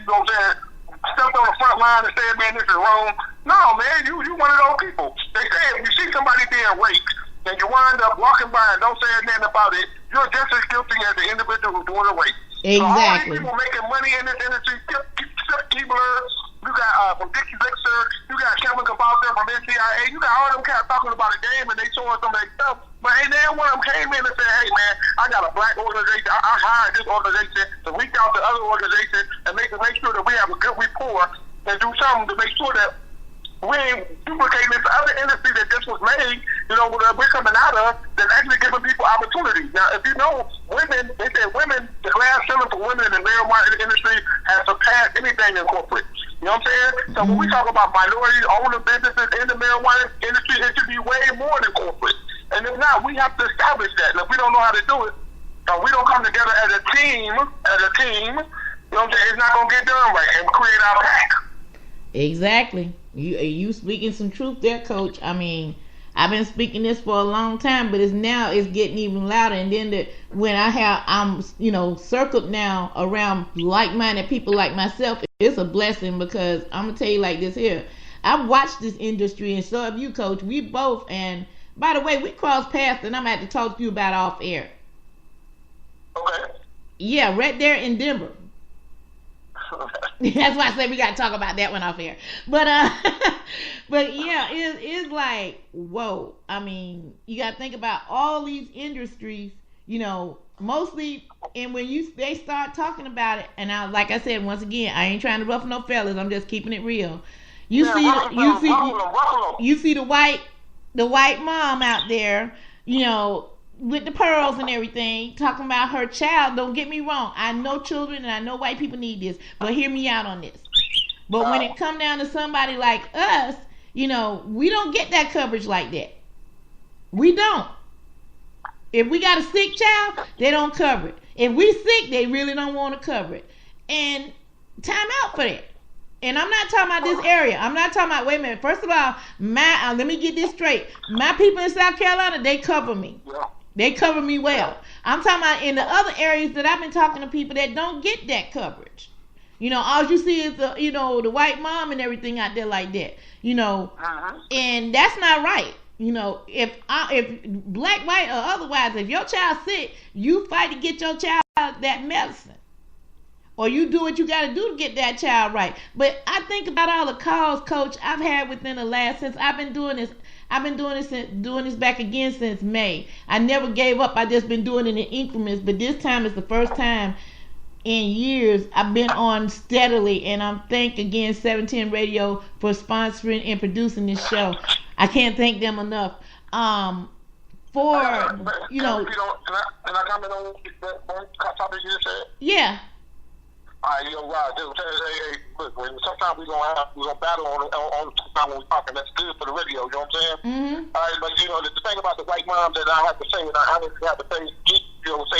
stepped on the front line and said, man, this is wrong. No, man, you one of those people. They say if you see somebody being raped and you wind up walking by and don't say nothing about it, you're just as guilty as the individual who's doing the rape. Exactly. So all these people making money in this industry, Keebler, you got from Dixie Lixer, you got Kevin Cabalter from NCIA, you got all them cats talking about a game and they showing some of their stuff. But ain't there one of them came in and said, hey man, I got a black organization, I hired this organization to reach out to other organizations and make sure that we have a good rapport and do something to make sure that we ain't duplicating this other industry that just was made, we're coming out of, that's actually giving people opportunities. Now, if you know, women, they say women, the glass ceiling for women in the marijuana industry has surpassed anything in corporate. You know what I'm saying? So when we talk about minority-owned businesses in the marijuana industry, it should be way more than corporate. And if not, we have to establish that. And if we don't know how to do it, we don't come together as a team, you know what I'm saying? It's not going to get done right and create our pack. Exactly. You speaking some truth there, Coach. I mean, I've been speaking this for a long time, but it's getting even louder. And then I'm circled now around like-minded people like myself, it's a blessing because I'm gonna tell you like this here. I've watched this industry, and so have you, Coach. We both, and by the way, we crossed paths, and I'm gonna have to talk to you about off air. Okay. Yeah, right there in Denver. That's why I said we got to talk about that one off air. But yeah, it's like, whoa. I mean, you got to think about all these industries, mostly, and when they start talking about it, and like I said, once again, I ain't trying to ruffle no feathers. I'm just keeping it real. You see the white mom out there, with the pearls and everything, talking about her child. Don't get me wrong. I know children and I know white people need this, but hear me out on this. But when it come down to somebody like us, we don't get that coverage like that. We don't. If we got a sick child, they don't cover it. If we sick, they really don't want to cover it. And time out for that. And I'm not talking about this area. I'm not talking about, wait a minute. First of all, let me get this straight. My people in South Carolina, they cover me. They cover me well. I'm talking about in the other areas that I've been talking to people that don't get that coverage. All you see is the white mom and everything out there like that. And that's not right. If black, white, or otherwise, if your child's sick, you fight to get your child that medicine. Or you do what you got to do to get that child right. But I think about all the calls, Coach, I've had within the last, since I've been doing this. I've been doing this back again since May. I never gave up. I just been doing it in increments. But this time is the first time in years I've been on steadily. And I'm thank again 710 Radio for sponsoring and producing this show. I can't thank them enough. Can I comment on that topic you just said? Yeah. All right, Rod, hey, look, sometimes we're gonna battle on time when we're talking. That's good for the radio, you know what I'm saying? Mm-hmm. All right, but the thing about the white mom that I have to say, and I have to say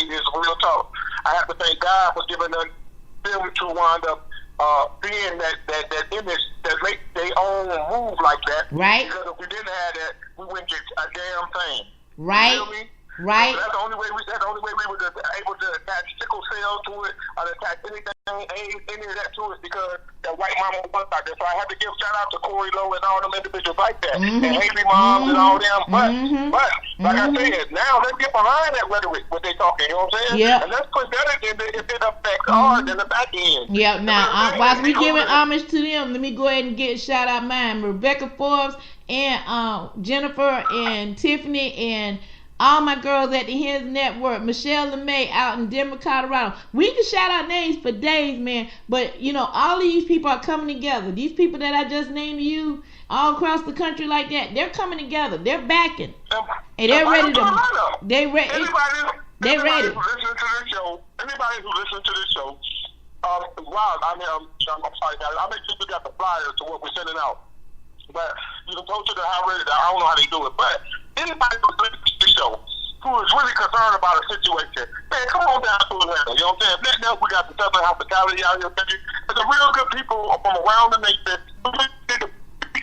this real talk. I have to thank God for giving them to wind up being that image that make their own move like that. Right. Because if we didn't have that, we wouldn't get a damn thing. Right. You feel me? Right. So that's the only way we were able to attach sickle cell to it, or attach anything, any of that to it, because that white mama was out there. So I had to give shout out to Corey Lowe and all them individuals like that, and Haley moms and all them. But like I said, now let's get behind that rhetoric, what they talking. You know what I'm saying? Yeah. And let's put that in if it affects ours in the back end. Yeah. Now, while we giving homage to them, let me go ahead and shout out mine, Rebecca Forbes and Jennifer and Tiffany and all my girls at the Hens Network, Michelle LeMay out in Denver, Colorado. We can shout out names for days, man. But, all these people are coming together. These people that I just named to you all across the country like that, they're coming together. They're backing. And they're ready to... They're ready. Anybody who listens to this show, Rob, I'm sorry, guys. I make sure you got the flyers to what we're sending out. But you can post it to how ready. I don't know how they do it. But anybody who's listening to the show who is really concerned about a situation, man, come on down to Atlanta. You know what I'm saying? Now we got the Southern hospitality out here. There's some real good people from around the nation who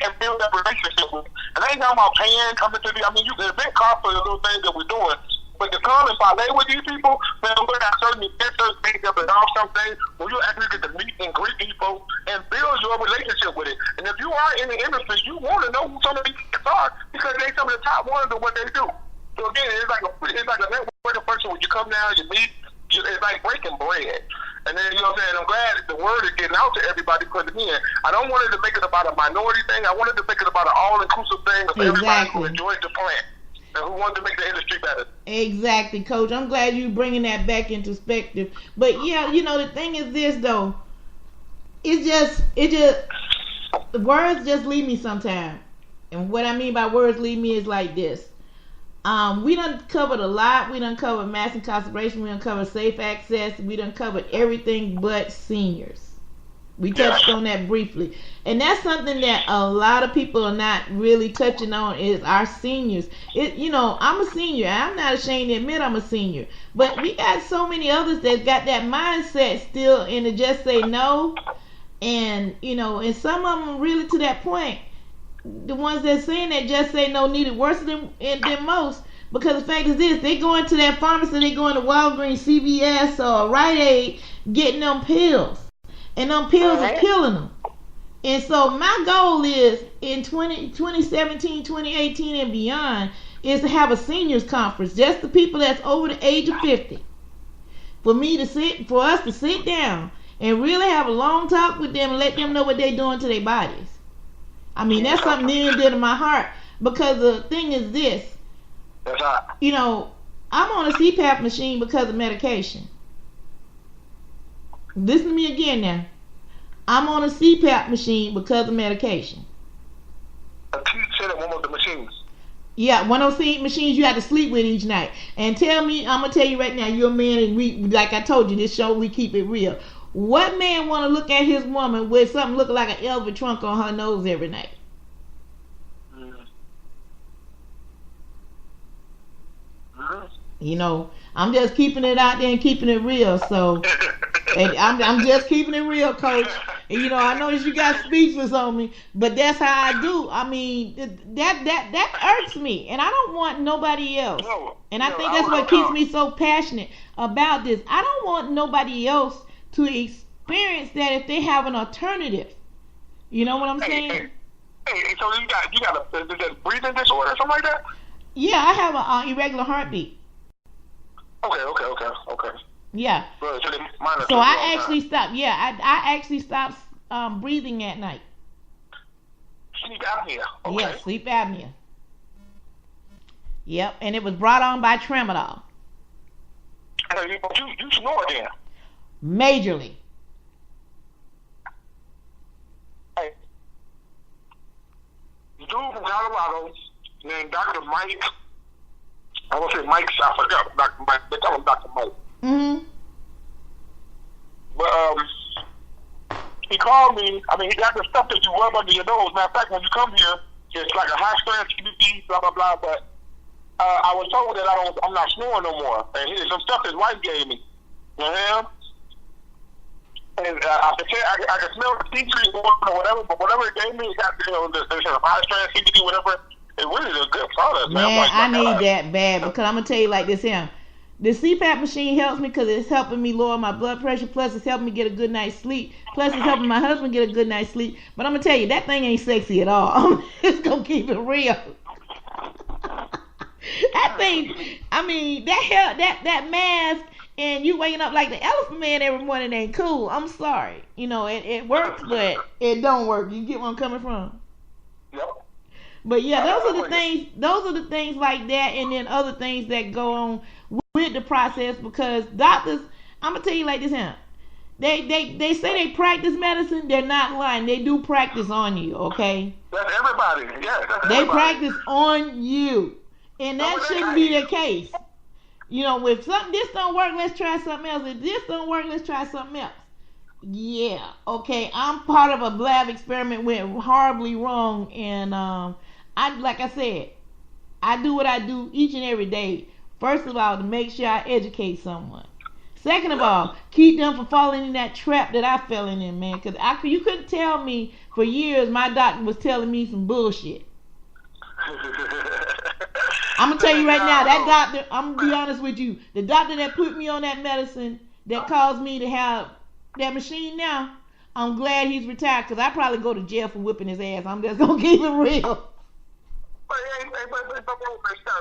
and build that relationship with. And I ain't talking about paying, coming to the. I mean, the event costs for the little things that we're doing. But to come and parlay with these people, man, we're at certain events, things that belong something where you actually get to meet and greet people and build your relationship with it. And if you are in the industry, you want to know who some of these people are because they're some of the top ones of what they do. So again, it's like a networking person when you come down, you meet, it's like breaking bread. And then, you know what I'm saying, I'm glad that the word is getting out to everybody because, again, I don't want it to make it about a minority thing. I wanted to make it about an all-inclusive thing of everybody who enjoys the plant. And who wanted to make the industry better. Exactly, Coach. I'm glad you're bringing that back into perspective. But yeah, the thing is this though. It just words just leave me sometimes. And what I mean by words leave me is like this. We done covered a lot. We done covered mass incarceration. We done covered safe access. We done covered everything but seniors. We touched on that briefly. And that's something that a lot of people are not really touching on is our seniors. I'm a senior. I'm not ashamed to admit I'm a senior. But we got so many others that got that mindset still and to just say no. And, and some of them really to that point, the ones that saying that just say no need it worse than most. Because the fact is this, they go into that pharmacy, they go into Walgreens, CVS, or Rite Aid, getting them pills. And them pills are killing them. And so my goal is in 2017, 2018 and beyond is to have a seniors conference. Just the people that's over the age of 50. For us to sit down and really have a long talk with them and let them know what they're doing to their bodies. I mean, that's something near and dear to my heart. Because the thing is this. I'm on a CPAP machine because of medication. Listen to me again now. I'm on a CPAP machine because of medication. You said one of the machines. Yeah, one of those machines you have to sleep with each night. And I'm going to tell you right now, you're a man and like I told you, this show, we keep it real. What man want to look at his woman with something looking like an elephant trunk on her nose every night? I'm just keeping it out there and keeping it real. So, and I'm just keeping it real, Coach. And, I notice you got speechless on me, but that's how I do. I mean, that irks me, and I don't want nobody else. And I think that's what keeps me so passionate about this. I don't want nobody else to experienced that if they have an alternative. You know what I'm saying? Hey, so you got a breathing disorder or something like that? Yeah, I have an irregular heartbeat. Okay. Yeah. So I actually stopped. Yeah, I actually stopped breathing at night. Sleep apnea. Okay. Yeah, sleep apnea. Yep, and it was brought on by Tramadol. You snore then? Majorly. Hey, the dude from Colorado named Dr. Mike. I want to say Mike. I forgot Dr. Mike. They call him Dr. Mike. Mm-hmm. But he called me. I mean, he got the stuff that you rub under your nose. Matter of fact, when you come here, it's like a high strength CBD, blah blah blah. But I was told that I'm not snoring no more. And here's some stuff his wife gave me. You know? And I can smell the tea tree or whatever, but whatever it gave me, it got the high strength CBD, whatever. It really is a good product, man. Man, I need that bad because I'm gonna tell you like this here. The CPAP machine helps me because it's helping me lower my blood pressure. Plus, it's helping me get a good night's sleep. Plus, it's helping my husband get a good night's sleep. But I'm gonna tell you, that thing ain't sexy at all. I'm just gonna keep it real. That thing, I mean, that mask and you waking up like the Elephant Man every morning ain't cool. I'm sorry. You know, it works, but it don't work. You get where I'm coming from? Yep. But yeah, those are the things like that, and then other things that go on with the process, because doctors, I'm gonna tell you like this here. They say they practice medicine, they're not lying. They do practice on you, okay? That's everybody. Yeah, that's they everybody. Practice on you. And that shouldn't be the case. You know, if this don't work, let's try something else. If this don't work, let's try something else. Yeah, okay. I'm part of a lab experiment went horribly wrong, and like I said, I do what I do each and every day. First of all, to make sure I educate someone. Second of all, keep them from falling in that trap that I fell in, man. Because you couldn't tell me for years my doctor was telling me some bullshit. I'm going to tell you right now, that doctor, I'm going to be honest with you, the doctor that put me on that medicine that caused me to have that machine now, I'm glad he's retired because I probably go to jail for whipping his ass. I'm just going to keep it real. But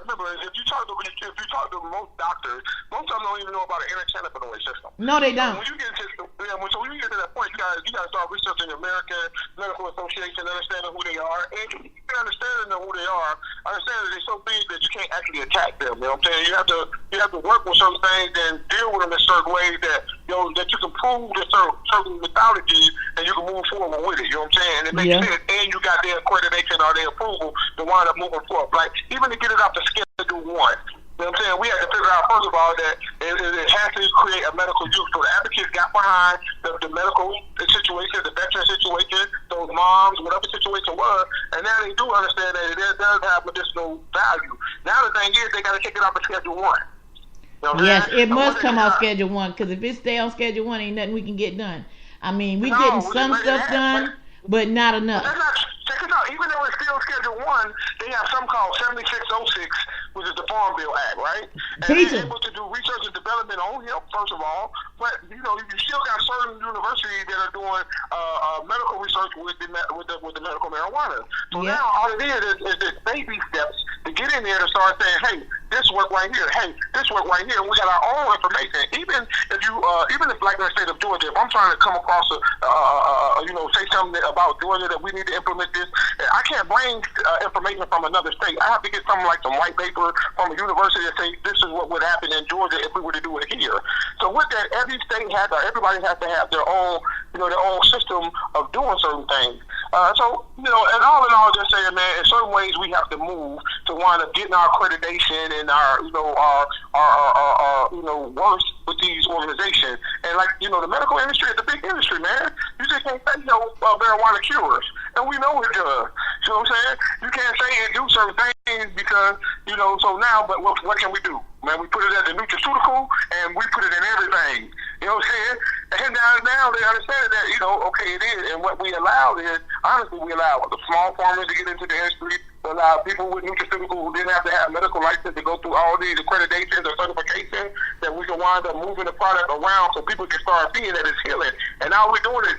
remember, if you talk to most doctors, most of them don't even know about an intercannabinoid system. No, they don't. When you get to that point, you gotta start researching the American Medical Association, understanding who they are, and even understanding who they are, understand that they're so big that you can't actually attack them. You know what I'm saying? You have to work with certain things and deal with them in certain ways that that you can prove that certain methodologies and you can move forward with it. You know what I'm saying? And it makes sense, and you got their accreditation or their approval to wind up moving forward. Like even to get it off the Schedule 1. You know what I'm saying? We had to figure out, first of all, that it has to create a medical use. So the advocates got behind the medical situation, the veteran situation, those moms, whatever the situation was, and now they do understand that it does have medicinal value. Now the thing is, they got to take it off of Schedule 1. You know yes, it must come off Schedule 1, because if it stay on Schedule 1, ain't nothing we can get done. I mean, we getting some stuff done, but not enough. Check it out. Even though it's still Schedule 1, they have something called 7606, which is the Farm Bill Act, right? And they're able to do research and development on hemp, first of all. But, you still got certain universities that are doing medical research with the medical marijuana. So now all it is just baby steps to get in there to start saying, hey, this work right here. Hey, this work right here. And we got our own information. Even if like the state of Georgia, if I'm trying to come across say something about Georgia that we need to implement this, I can't bring information from another state. I have to get something like some white paper from a university that say this is what would happen in Georgia if we were to do it here. So with that, every state has, or everybody has to have their own, their own system of doing certain things. And all in all, just saying, man, in certain ways we have to move to wind up getting our accreditation and our worth with these organizations. And like, the medical industry is a big industry, man. You just can't say, marijuana cures. And we know it does. You know what I'm saying? You can't say and do certain things because, so now, but what can we do? Man, we put it as a nutraceutical and we put it in everything. You know what I'm saying? And now they understand that, okay, it is. And what we allow is, honestly, we allow the small farmers to get into the industry, to allow people with nutraceuticals who didn't have to have medical license to go through all these accreditations or certifications, that we can wind up moving the product around so people can start seeing that it's healing. And all we're doing is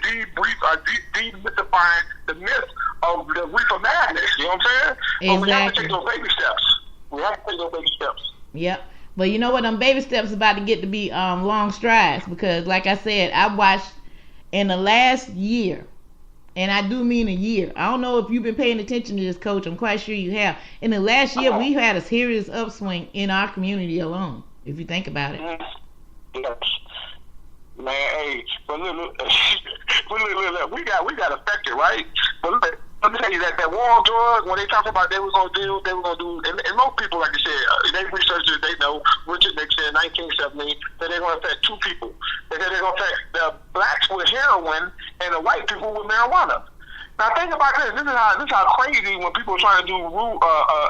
demystifying the myth of the reefer madness. You know what I'm saying? Exactly. But we have to take those baby steps. We have to take those baby steps. Yep. But you know what? Them baby steps about to get to be long strides, because like I said, I watched in the last year, and I do mean a year. I don't know if you've been paying attention to this, Coach. I'm quite sure you have. In the last year, we've had a serious upswing in our community alone, if you think about it. Yes. Man, hey, but look, we got affected, right? But look, let me tell you that war on drugs, when they talk about they were gonna do, and most people, like I said, they researchers, they know, Richard Nixon in 1970, that they're gonna affect two people. They said they're gonna affect the blacks with heroin and the white people with marijuana. Now think about this. This is how crazy when people are trying to do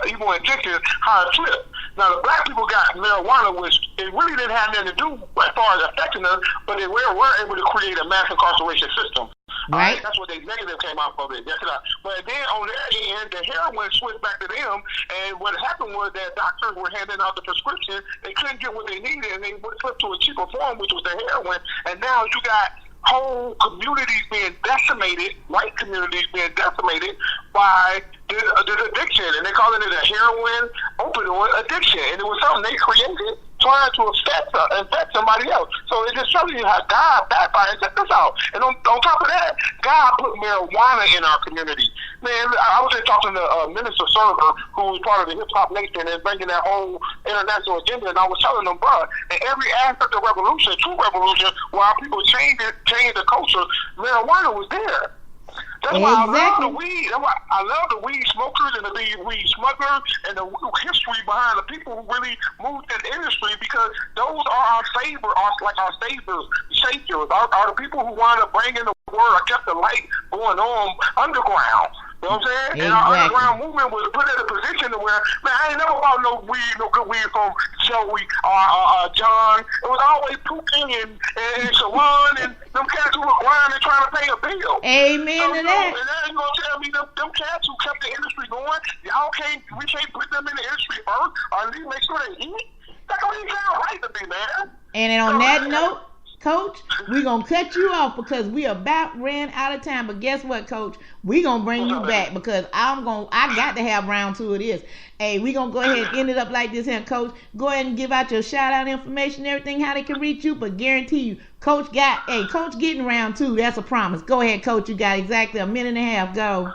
evil intentions, how it flip. Now the black people got marijuana, which it really didn't have nothing to do as far as affecting us, but they were able to create a mass incarceration system. Right. That's what they negative came out of it. That's right. But then on their end, the heroin switched back to them, and what happened was that doctors were handing out the prescription. They couldn't get what they needed, and they flipped to a cheaper form, which was the heroin. And now you got whole communities being decimated, white communities being decimated by this addiction, and they're calling it a heroin opioid addiction. And it was something they created trying to infect somebody else. So it just shows you how God backfired. Check this out. And on top of that, God put marijuana in our community. Man, I was just talking to Minister Server, who was part of the Hip Hop Nation and bringing that whole international agenda, and I was telling them, bro, in every aspect of revolution, true revolution, while people change the culture, marijuana was there. That's why I love the weed. That's why I love the weed smokers and the weed smugglers and the history behind the people who really moved in the industry, because those are our saviors, are the people who wind up bringing the word or kept the light going on underground. You know what I'm saying? Exactly. And our underground movement was put in a position to where, man, I ain't never bought no good weed from Joey or John. It was always Pookie and Shawan and them cats who were grinding trying to pay a bill. Amen to that. And then you gonna tell me them cats who kept the industry going, we can't put them in the industry first, or at least make sure they eat? That don't even sound right to me, man. And then on that note, Coach, we're going to cut you off because we about ran out of time. But guess what, Coach? We're going to bring you back because I got to have round 2 of this. Hey, we're going to go ahead and end it up like this here, Coach. Go ahead and give out your shout-out information, everything, how they can reach you. But guarantee you, Coach getting round 2. That's a promise. Go ahead, Coach. You got exactly a minute and a half. Go.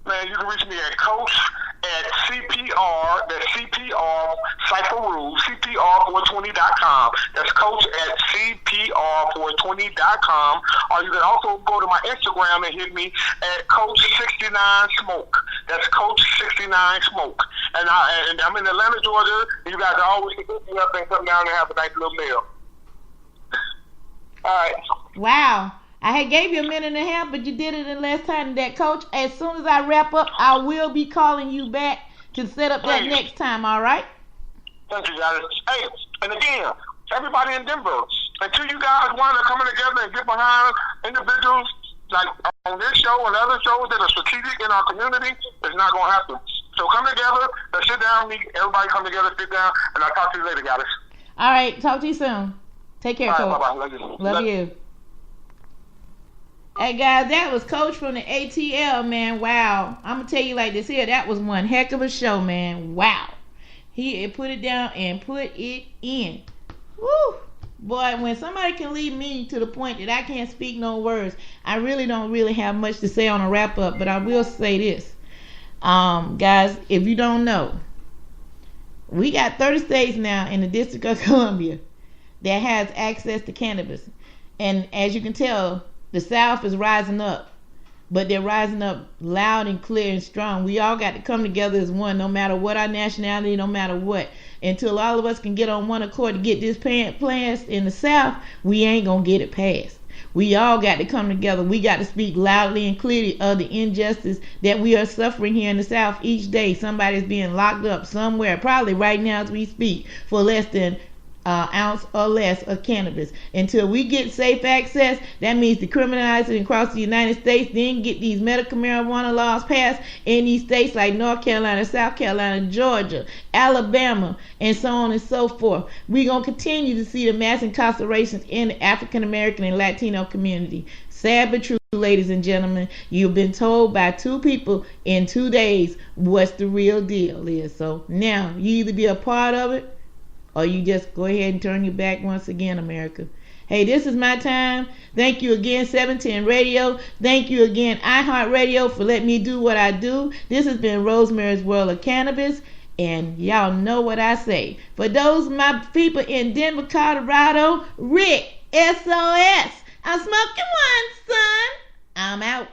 Man, you can reach me at Coach at CPR, that's CPR Cypher Rules, CPR420.com. That's Coach at CPR420.com. Or you can also go to my Instagram and hit me at Coach69Smoke. That's Coach69Smoke. And I'm in Atlanta, Georgia. You guys are always pick me up and come down and have a nice little meal. All right. Wow. I had gave you a minute and a half, but you did it in less time than that, Coach. As soon as I wrap up, I will be calling you back to set up that next time, all right? Thank you, guys. Hey, and again, everybody in Denver, until you guys wind up coming together and get behind individuals like on this show and other shows that are strategic in our community, it's not going to happen. So come together, let's sit down, everybody come together, sit down, and I'll talk to you later, guys. All right, talk to you soon. Take care, Coach. Bye-bye. Love you. Hey guys, that was Coach from the ATL, man. Wow. I'm going to tell you like this here. That was one heck of a show, man. Wow. He put it down and put it in. Woo. Boy, when somebody can lead me to the point that I can't speak no words, I really don't have much to say on a wrap up, but I will say this. Guys, if you don't know, we got 30 states now in the District of Columbia that has access to cannabis. And as you can tell, the South is rising up, but they're rising up loud and clear and strong. We all got to come together as one, no matter what our nationality, no matter what. Until all of us can get on one accord to get this passed in the South, we ain't going to get it passed. We all got to come together. We got to speak loudly and clearly of the injustice that we are suffering here in the South each day. Somebody's being locked up somewhere, probably right now as we speak, for less than ounce or less of cannabis. Until we get safe access, that means decriminalize it across the United States, then get these medical marijuana laws passed in these states like North Carolina, South Carolina, Georgia, Alabama, and so on and so forth. We're going to continue to see the mass incarcerations in the African American and Latino community. Sad but true, ladies and gentlemen. You've been told by two people in 2 days what's the real deal is. So now you either be a part of it or you just go ahead and turn your back once again, America. Hey, this is my time. Thank you again, 710 Radio. Thank you again, iHeartRadio, for letting me do what I do. This has been Rosemary's World of Cannabis. And y'all know what I say. For those of my people in Denver, Colorado, Rick, SOS. I'm smoking one, son. I'm out.